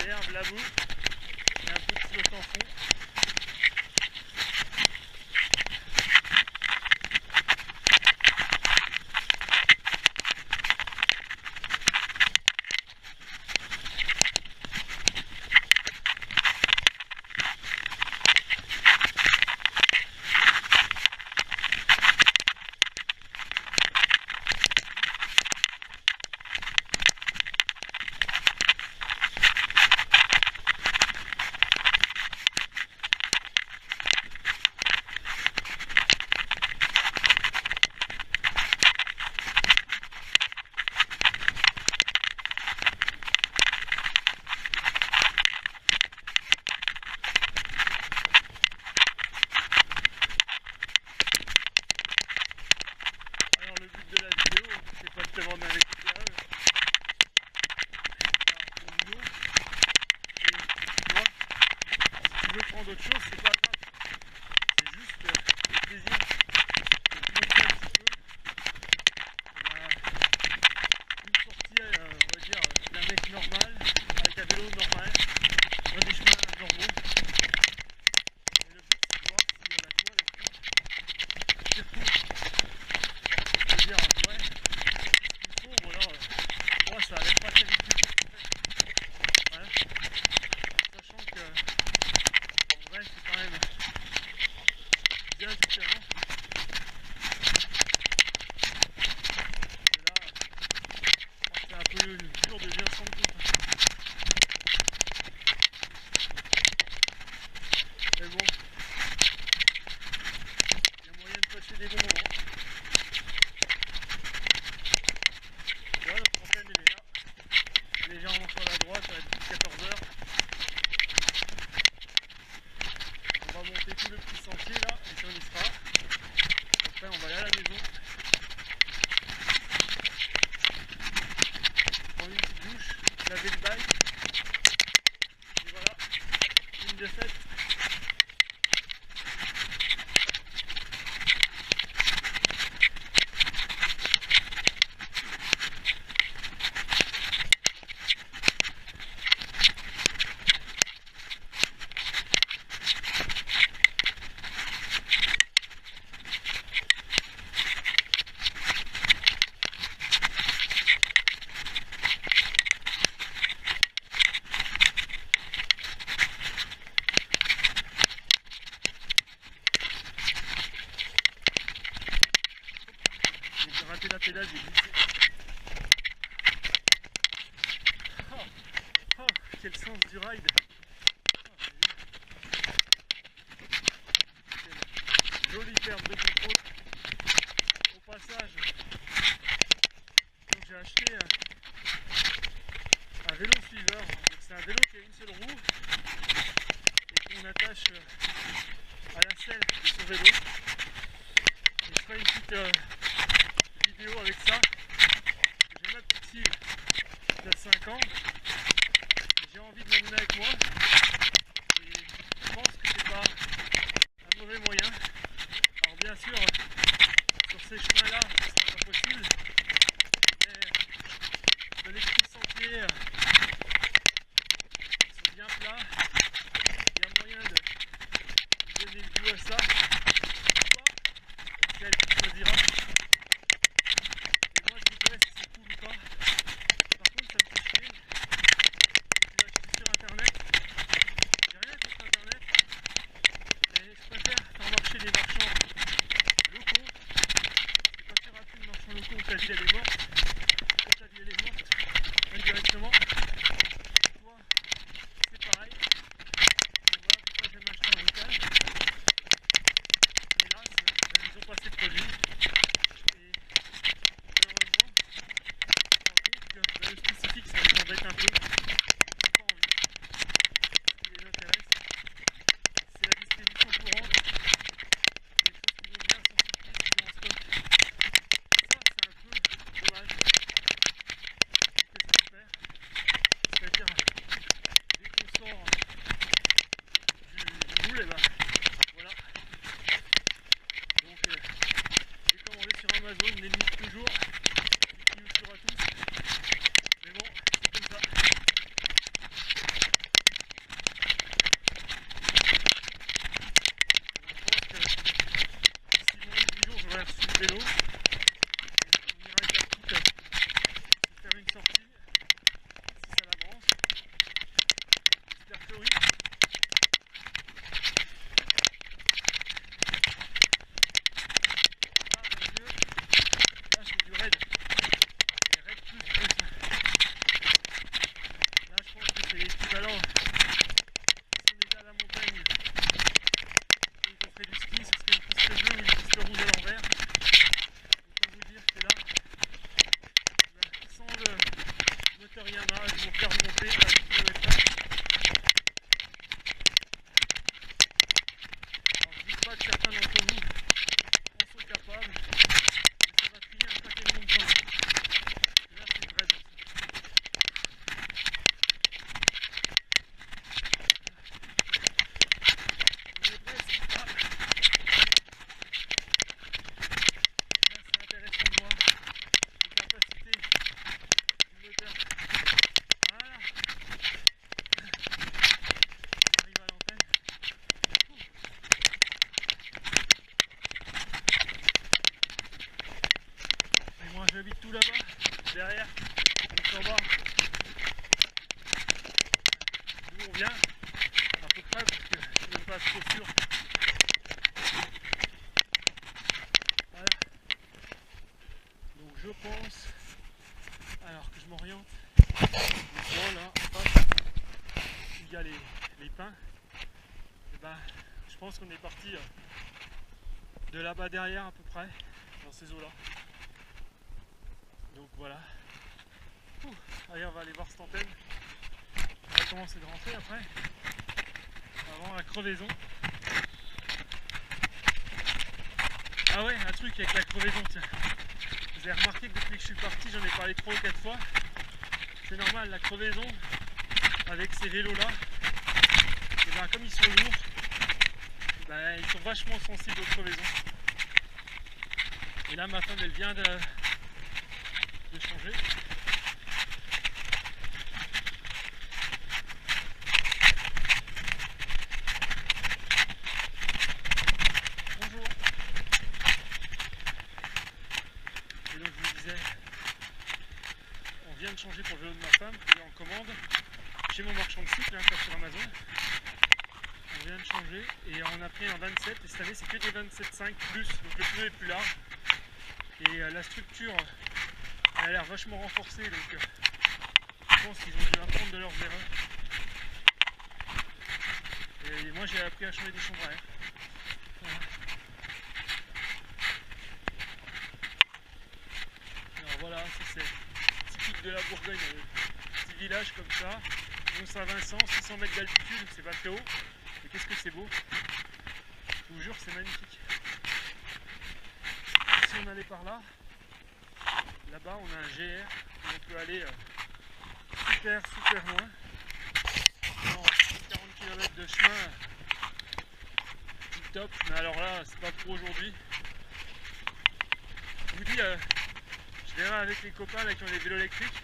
L'herbe, la boue, et un peu de flotte en fond. D'autres choses, c'est pas grave. C'est juste le plaisir de monter un petit peu. Une sortie, on va dire, d'un mec normal, avec un vélo normal, dans des chemins normaux. Et le but, c'est de voir si la toile est cool. C'est cool. Je veux dire, ouais. façon. Prendre une petite douche, laver le bike. Et voilà, une de faite. J'ai raté la pédale, j'ai glissé. Oh, oh, quel sens du ride! Quelle jolie perte de contrôle. Au passage, donc j'ai acheté un vélo suiveur. C'est un vélo qui a une seule roue et qu'on attache à la selle de son vélo. Et je ferai une petite vidéo avec ça. J'ai ma petite fille qui a 5 ans. J'ai envie de l'emmener avec moi. Et je pense que c'est pas un mauvais moyen. Alors bien sûr, sur ces chemins-là, ce sera pas possible. Mais de les petits sentiers qui sont bien plats, il y a moyen de donner le goût à ça. C'est elle qui choisira. Et moi je vous dirai si c'est cool ou pas. Par contre ça me fait chier. Là je suis sur internet. J'ai rien contre internet. Mais je préfère faire marcher les marchands locaux. C'est pas plus rapide marchand locaux où ta ville elle est morte. Quand ta ville elle est morte, indirectement. Toi, c'est pareil. Et voilà pourquoi j'aime acheter en local. Hélas, ils ont pas assez de produits. Et malheureusement, je me rends compte que le spécifique ça les embête un peu. Ils n'ont pas envie. Ce qui les intéresse, c'est la distribution courante. Les choses qui vont bien sont surprises qui vont en stock. Ça, c'est un peu dommage. Que ça se perd. C'est-à-dire, dès qu'on sort du moule, et ben voilà. Donc, j'ai commandé sur Amazon, les livres toujours, qui nous tuera tous. Mais bon, c'est comme ça. Je pense que d'ici moins de 10 jours, j'aurai reçu le vélo. Et on ira avec la petite se faire une sortie, si ça l'avance. J'espère que oui. Ah mon Dieu, là c'est du raid. Et raid plus que ça. Là je pense que c'est l'équivalent. Si on était à la montagne et qu'on ferait du ski, ce serait une piste bleue ou une piste rouge à l'envers. Autant vous dire que là, sans le moteur Yamaha, je vous regarde monter à 10 km/h. Alors je dis pas que certains d'entre vous en sont capables, mais ça va crier un paquet de monde quand même. Et là c'est vrai. On est presque. Ah. Là c'est intéressant de voir les capacités du moteur. Voilà. On arrive à l'antenne. Et moi j'habite tout là-bas, derrière, donc en bas. D'où on vient, à peu près, parce que je suis même pas trop sûr. Voilà. Donc je pense, alors que je m'oriente, doucement là, en face, il y a les pins. Et ben, je pense qu'on est parti de là-bas derrière à peu près, dans ces eaux-là. Donc voilà. Ouh, allez, on va aller voir cette antenne. On va commencer de rentrer après. Avant la crevaison. Ah ouais, un truc avec la crevaison, tiens. Vous avez remarqué que depuis que je suis parti, j'en ai parlé 3 ou 4 fois. C'est normal, la crevaison, avec ces vélos-là, et ben, comme ils sont lourds, ben, ils sont vachement sensibles aux crevaisons. Et là, ma femme, elle vient de changer. Bonjour. Et donc, je vous disais, on vient de changer pour le vélo de ma femme, qui est en commande chez mon marchand de cycle, pas sur Amazon. On vient de changer et on a pris un 27 et cette année c'est que des 27,5 plus, donc le pneu est plus large et la structure elle a l'air vachement renforcée, donc je pense qu'ils ont dû apprendre de leurs erreurs. Et moi j'ai appris à changer des chambres à air. Voilà. Alors voilà, ça c'est typique de la Bourgogne, petit village comme ça, Mont-Saint-Vincent, 600 mètres d'altitude, c'est pas très haut. Mais qu'est-ce que c'est beau! Je vous jure, c'est magnifique. Si on allait par là, là-bas on a un GR et on peut aller super loin. Non, 40 km de chemin, tip top, mais alors là, c'est pas pour aujourd'hui. Je vous dis, je verrai avec les copains là, qui ont des vélos électriques.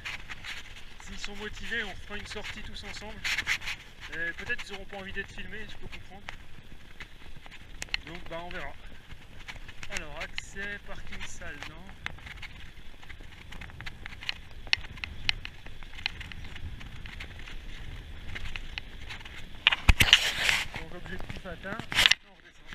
S'ils sont motivés, on fera une sortie tous ensemble. Peut-être qu'ils n'auront pas envie d'être filmés, je peux comprendre. Donc bah on verra. Alors accès, parking salle, non. Donc objectif atteint, on redescend.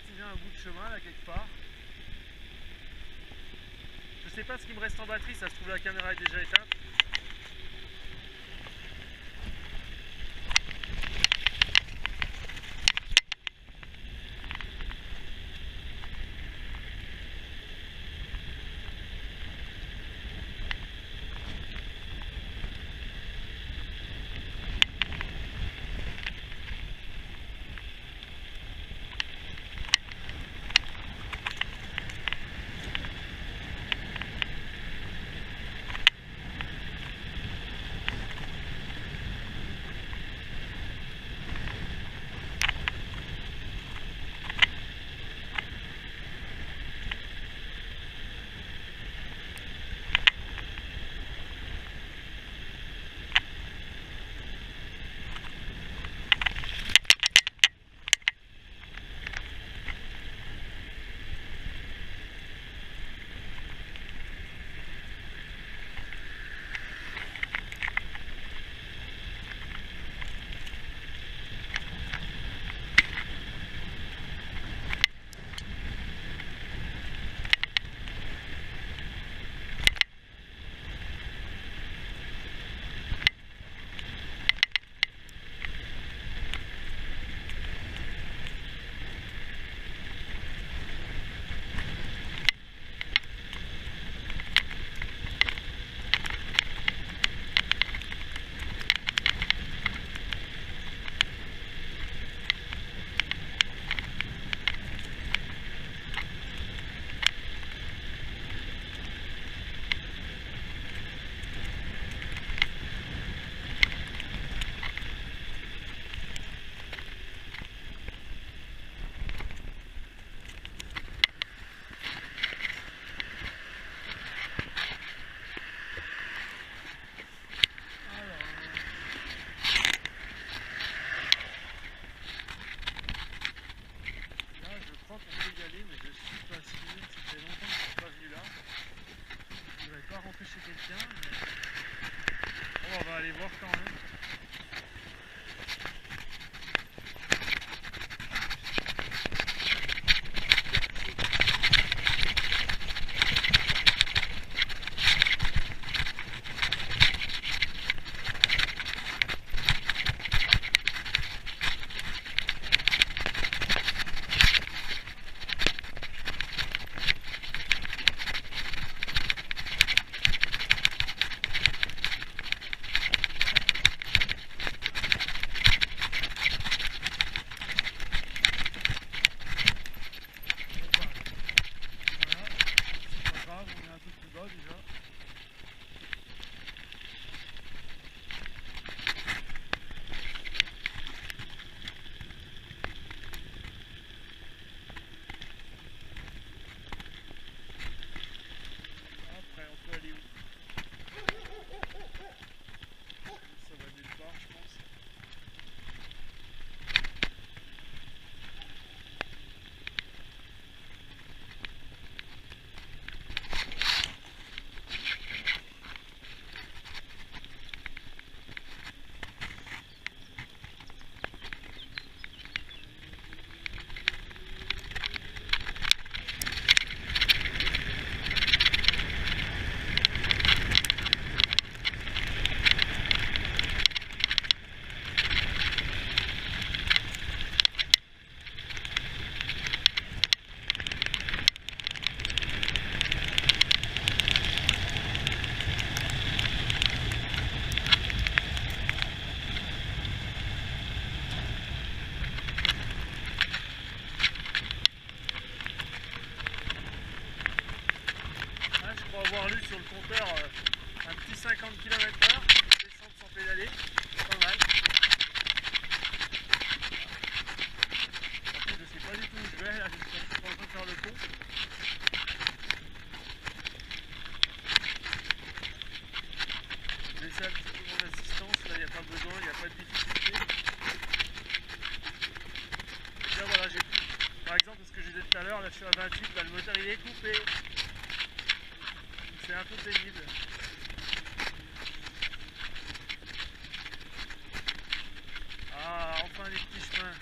S'il y a un bout de chemin là quelque part. Je sais pas ce qu'il me reste en batterie, ça se trouve la caméra est déjà éteinte. là je suis à 28, bah, le moteur il est coupé. C'est un peu pénible. Ah, enfin les petits chemins.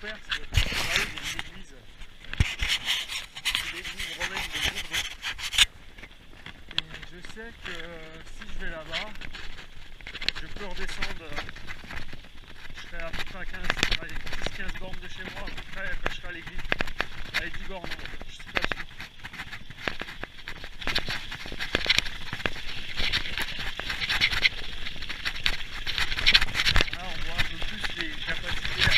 C'est il y a une église romaine de Bourdon. Et je sais que si je vais là-bas, je peux redescendre, je serai à peu près à 10-15 bornes de chez moi, à peu près quand je serai à l'église. À 10 bornes, je suis pas sûr. Là, on voit un peu plus les capacités.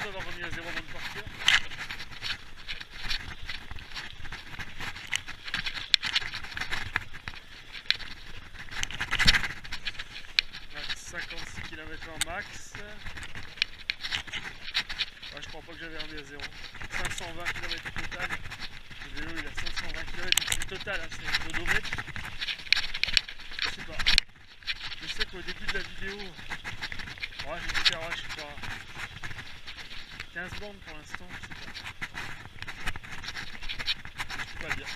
D'avoir remis à 0 avant de partir. Max 56 km en max. Ouais, je crois pas que j'avais remis à 0. 520 km total. Le vélo il a 520 km, c'est le total, hein, c'est l'odomètre. Je sais pas. Je sais qu'au début de la vidéo, ouais, je vais faire, ouais, je sais pas. 15 bornes pour l'instant, je sais pas. Je peux pas dire.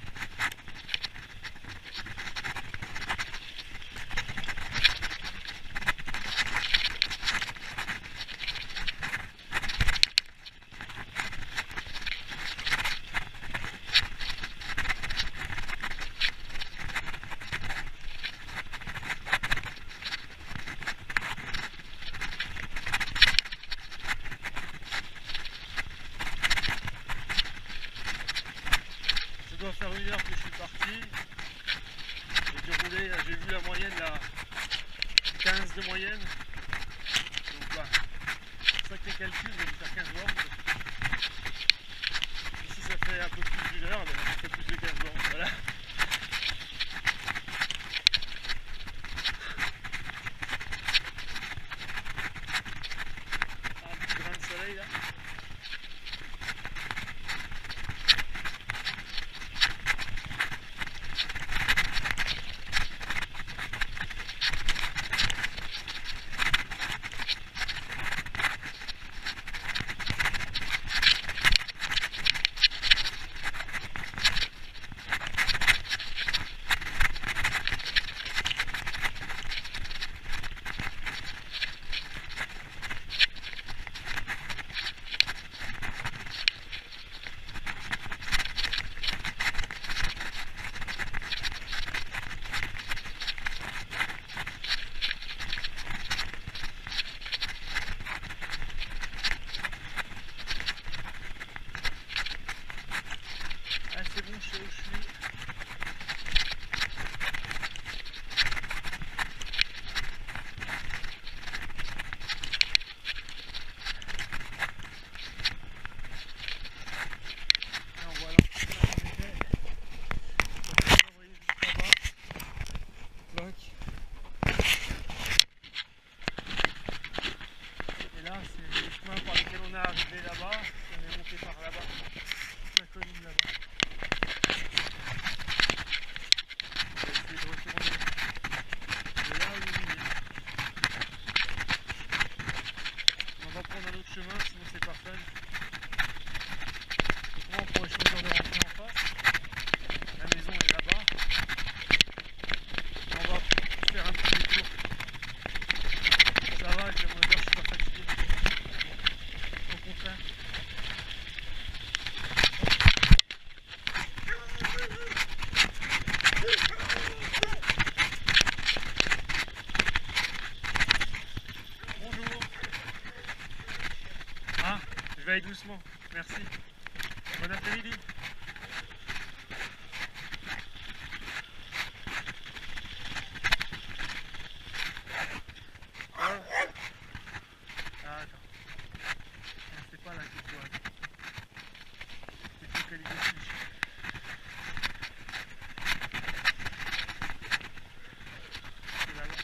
Ça doit faire 1 heure que je suis parti. J'ai vu la moyenne là, 15 de moyenne. Donc bah, c'est ça que les calculs, je vais faire 15 bornes. Ici ça fait un peu plus d'1 heure, ça fait plus de 15 bornes. Voilà. Un petit grain de soleil là. aille doucement. Merci. Bon après-midi. Ah, attends. C'est pas là qu'il faut aller. C'est focalisé dessus. C'est là-bas.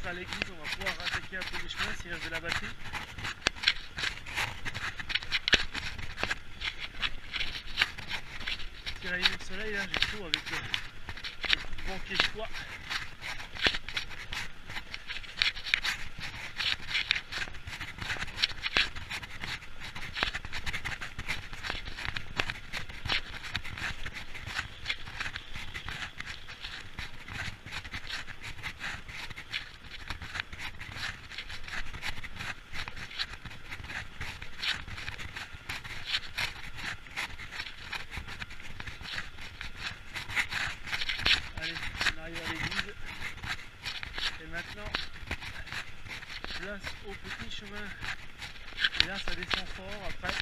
À l'église, on va pouvoir attaquer un peu les chemins s'il reste de la batterie. Petit rayonnement de soleil, là j'ai chaud avec le vent qui est froid. Place au petit chemin et là ça descend fort après.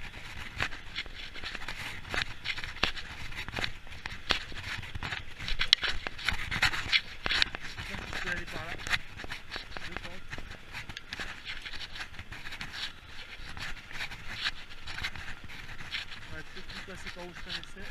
Je pense que je peux aller par là, je pense. On va peut-être plus passer par où je connaissais.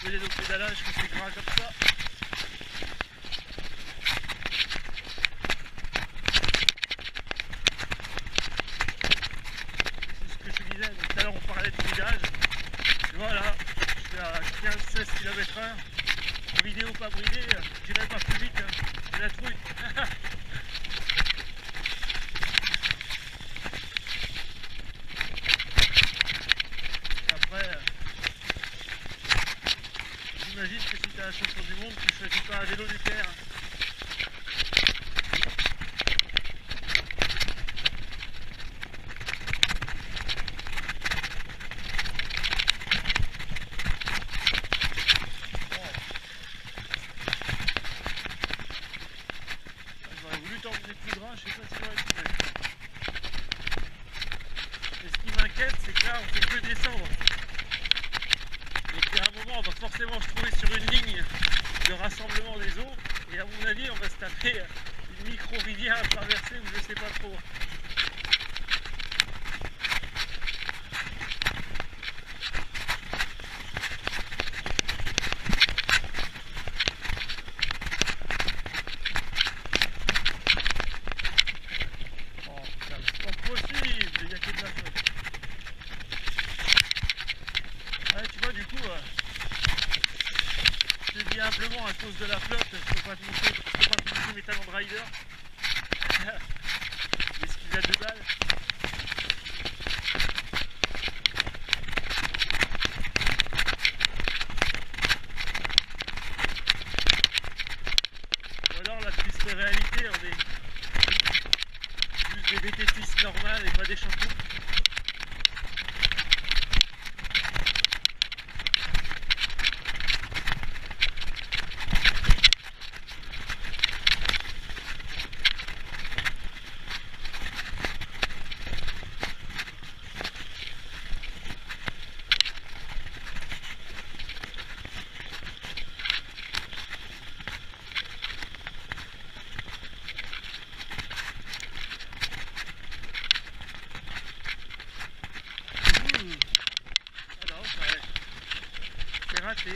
pédale au pédalage que c'est gras comme ça. C'est ce que je disais, donc tout à l'heure on parlait de bridage. Et voilà, je suis à 15-16 km/h. Bridé ou pas bridé, j'irai pas plus vite, hein. J'ai la trouille. Après, j'imagine que si tu as un champion du monde, tu choisis pas un vélo du terre. J'aurais voulu t'emmener plus gras, je sais pas si j'aurais trouvé. Et ce qui m'inquiète, c'est que là, on fait que descendre. Et qu'à un moment, on va forcément se trouver sur une ligne de rassemblement des eaux. Et à mon avis, on va se taper une micro-rivière à traverser ou je sais pas trop. Oh putain, c'est pas possible, il y a que de la flotte. Ouais, tu vois, du coup, je te dis humblement, à cause de la flotte, je peux pas te montrer mes talents de rider. L'esquive à 2 balles. Ou alors la triste réalité, on est juste des vététistes normales et pas des champions. Ah non, c'est raté.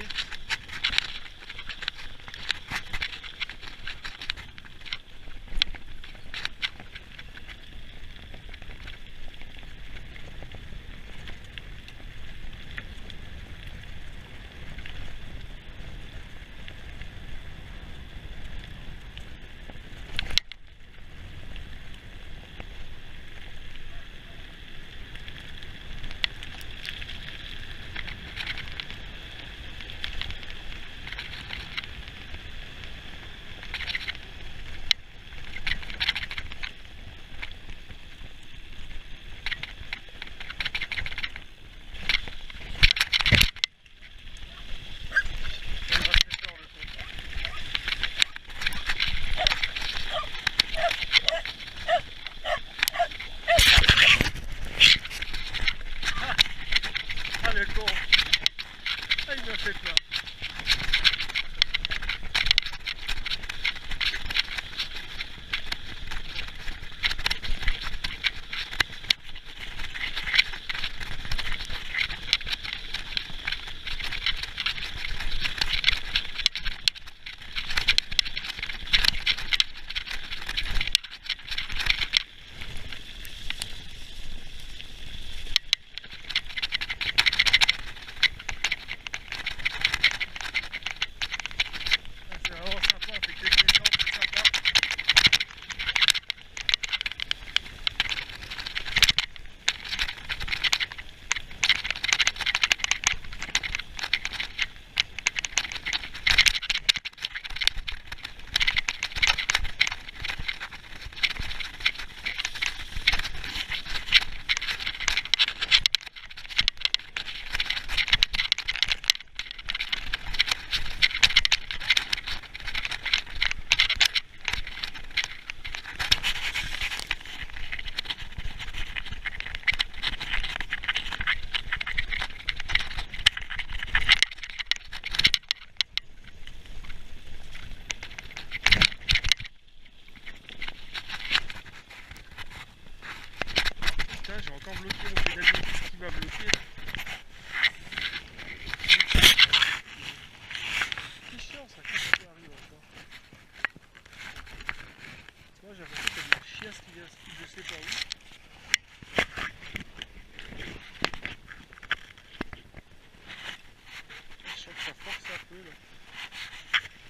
ça force un peu là.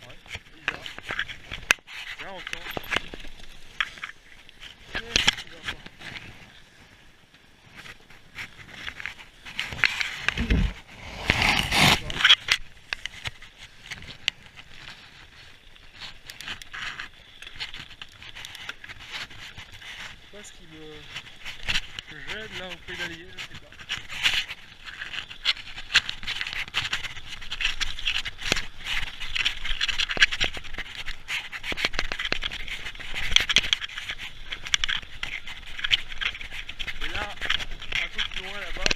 Ouais, bizarre. Là encore. Qu'est-ce qui va pas? Je sais pas ce qui me gêne là au pédalier, je sais pas. Et là, un peu plus loin là-bas,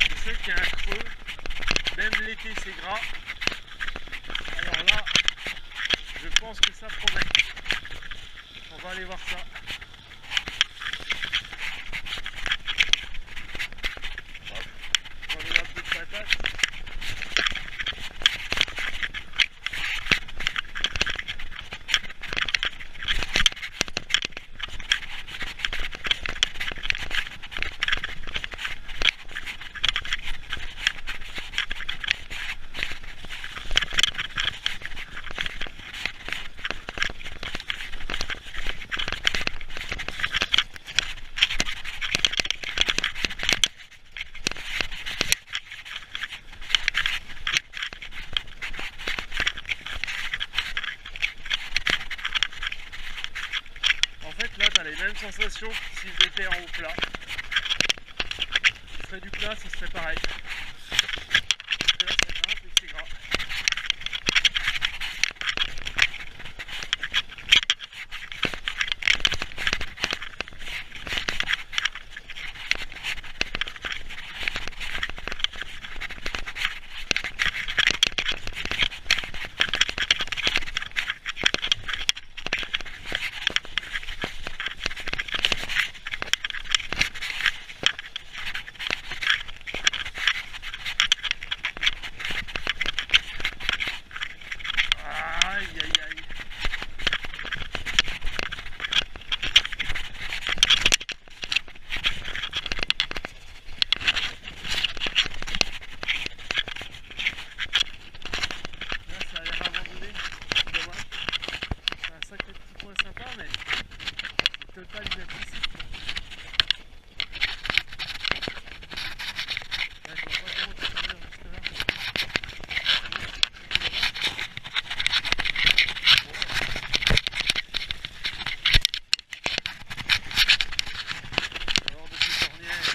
je sais qu'il y a un creux, même l'été c'est gras. Alors là, je pense que ça promet. On va aller voir ça. On va aller un peu de patate. En fait là tu as les mêmes sensations que si j'étais en haut plat. Si je ferais du plat, ça serait pareil. Parce que là ça grimpe et c'est gras. Aïe aïe aïe. Là ça a l'air abandonné. C'est dommage. C'est un sacré petit coin sympa mais c'est total inaccessible. Là, je vois pas comment tu peux venir jusque là. Alors de ces ornières.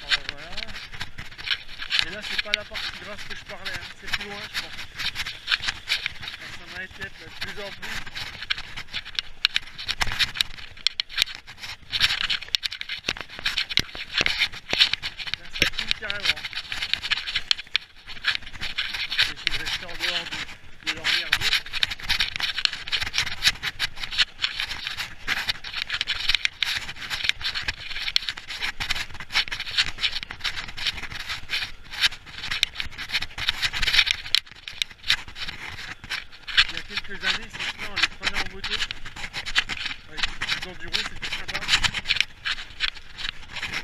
Alors voilà. Et là c'est pas la partie grasse que je parlais, hein. C'est plus loin je pense. Ça m'inquiète là, de plus en plus. Là ça coule carrément. J'essaie de rester en dehors de l'ornière d'eau. Il y a quelques années, c'est ça, on les prenait en moto. Avec des petits enduros, c'était sympa.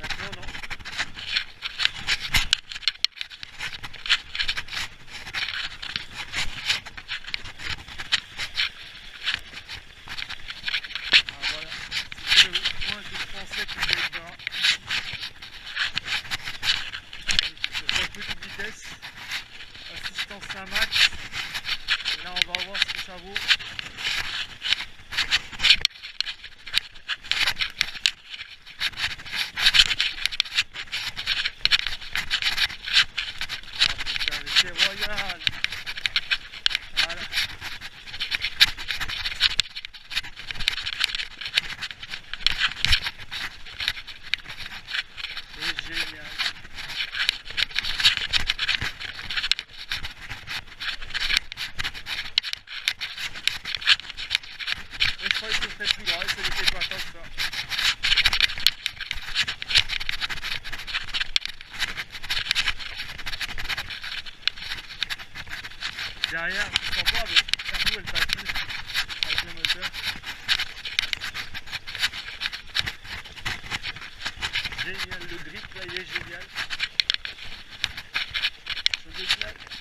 Maintenant, non. Ah voilà, c'était le point que je pensais que j'allais faire. C'est une petite vitesse, assistance à max. Et là, on va voir ce que ça vaut. Ah putain, mais c'est royal. Voilà. C'est génial. Et je croyais que ce serait plus gras et ce n'était pas tant que ça. l'arrière, je ne sens pas, mais la roue elle patine avec le moteur. Génial, le grip là il est génial. Je m'éclate.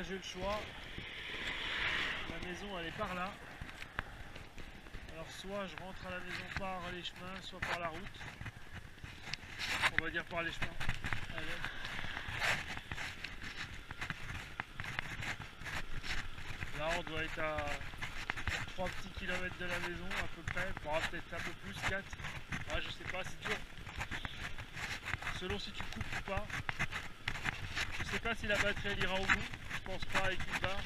j'ai le choix. La maison elle est par là. Alors soit je rentre à la maison par les chemins, soit par la route. On va dire par les chemins. Allez. Là on doit être à 3 petits kilomètres de la maison à peu près, peut-être un peu plus, 4. Ah, je sais pas, c'est dur. Selon si tu coupes ou pas. Je sais pas si la batterie elle ira au bout. Je pense pas avec une barre.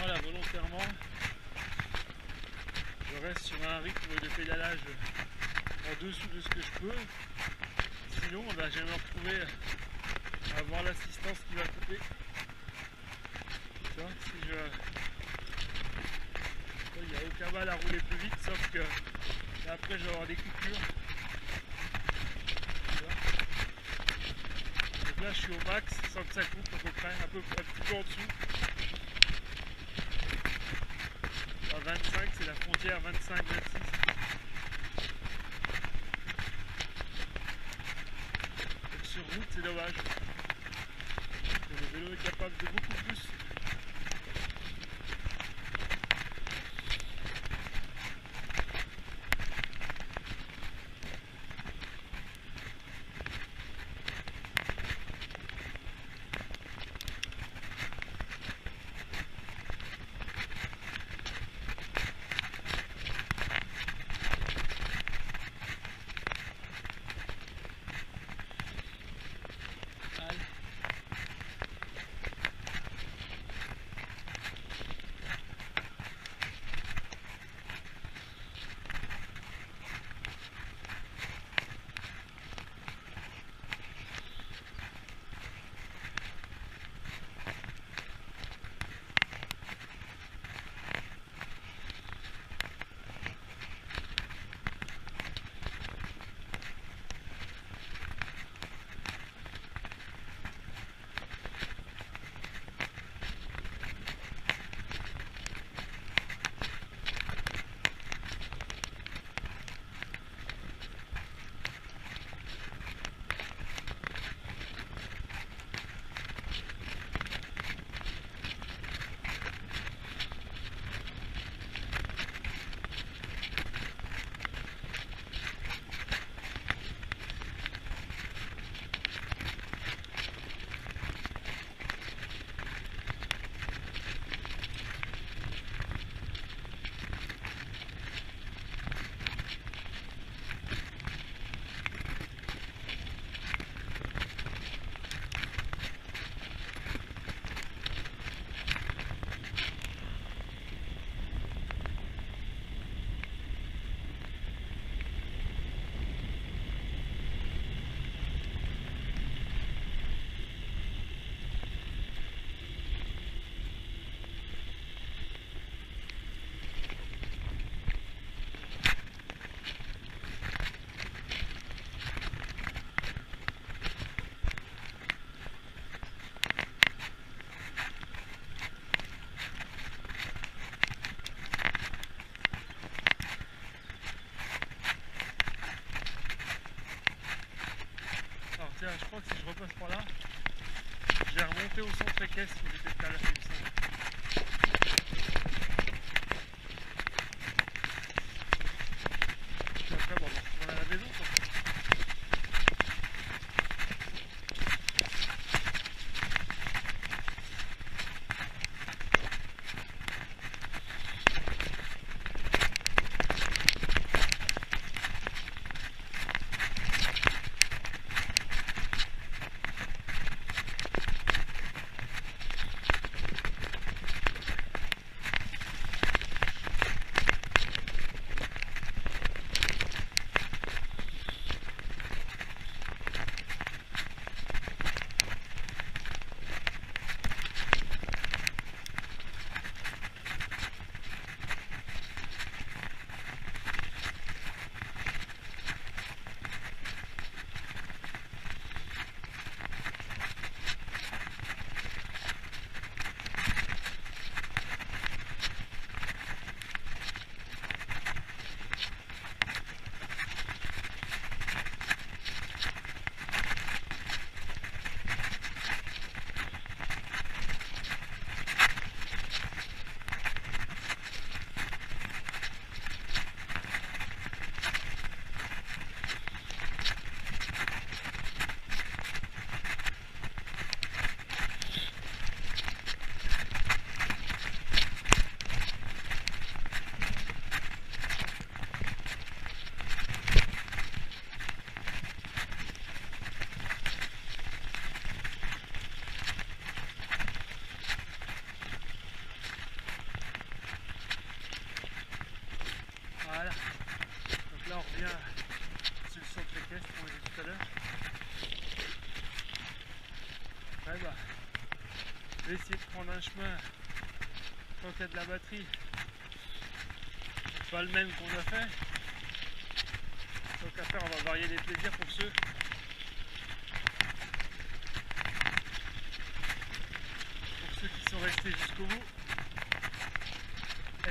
Là volontairement je reste sur un rythme de pédalage en dessous de ce que je peux, sinon je vais me retrouver à avoir l'assistance qui va couper. Tu vois, si je... Il n'y a aucun mal à rouler plus vite, sauf que après je vais avoir des coupures. Tu vois. Donc là je suis au max sans que ça coupe à peu près, un petit peu en dessous. 25, c'est la frontière 25-26. Sur route, c'est dommage. Le vélo est capable de beaucoup plus. là, je crois que si je repasse par là, je vais remonter au centre équestre où j'étais tout à l'heure, il me semble. Puis après, bon, on va retourner à la maison, quoi. Voilà. Donc là on revient sur le centre équestre qu'on a vu tout à l'heure. Ouais bah, je vais essayer de prendre un chemin tant qu'il y a de la batterie. Pas le même qu'on a fait. Tant qu'à faire, on va varier les plaisirs pour ceux qui sont restés jusqu'au bout.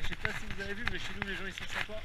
Je sais pas si vous avez vu, mais chez nous les gens ils sont sympas.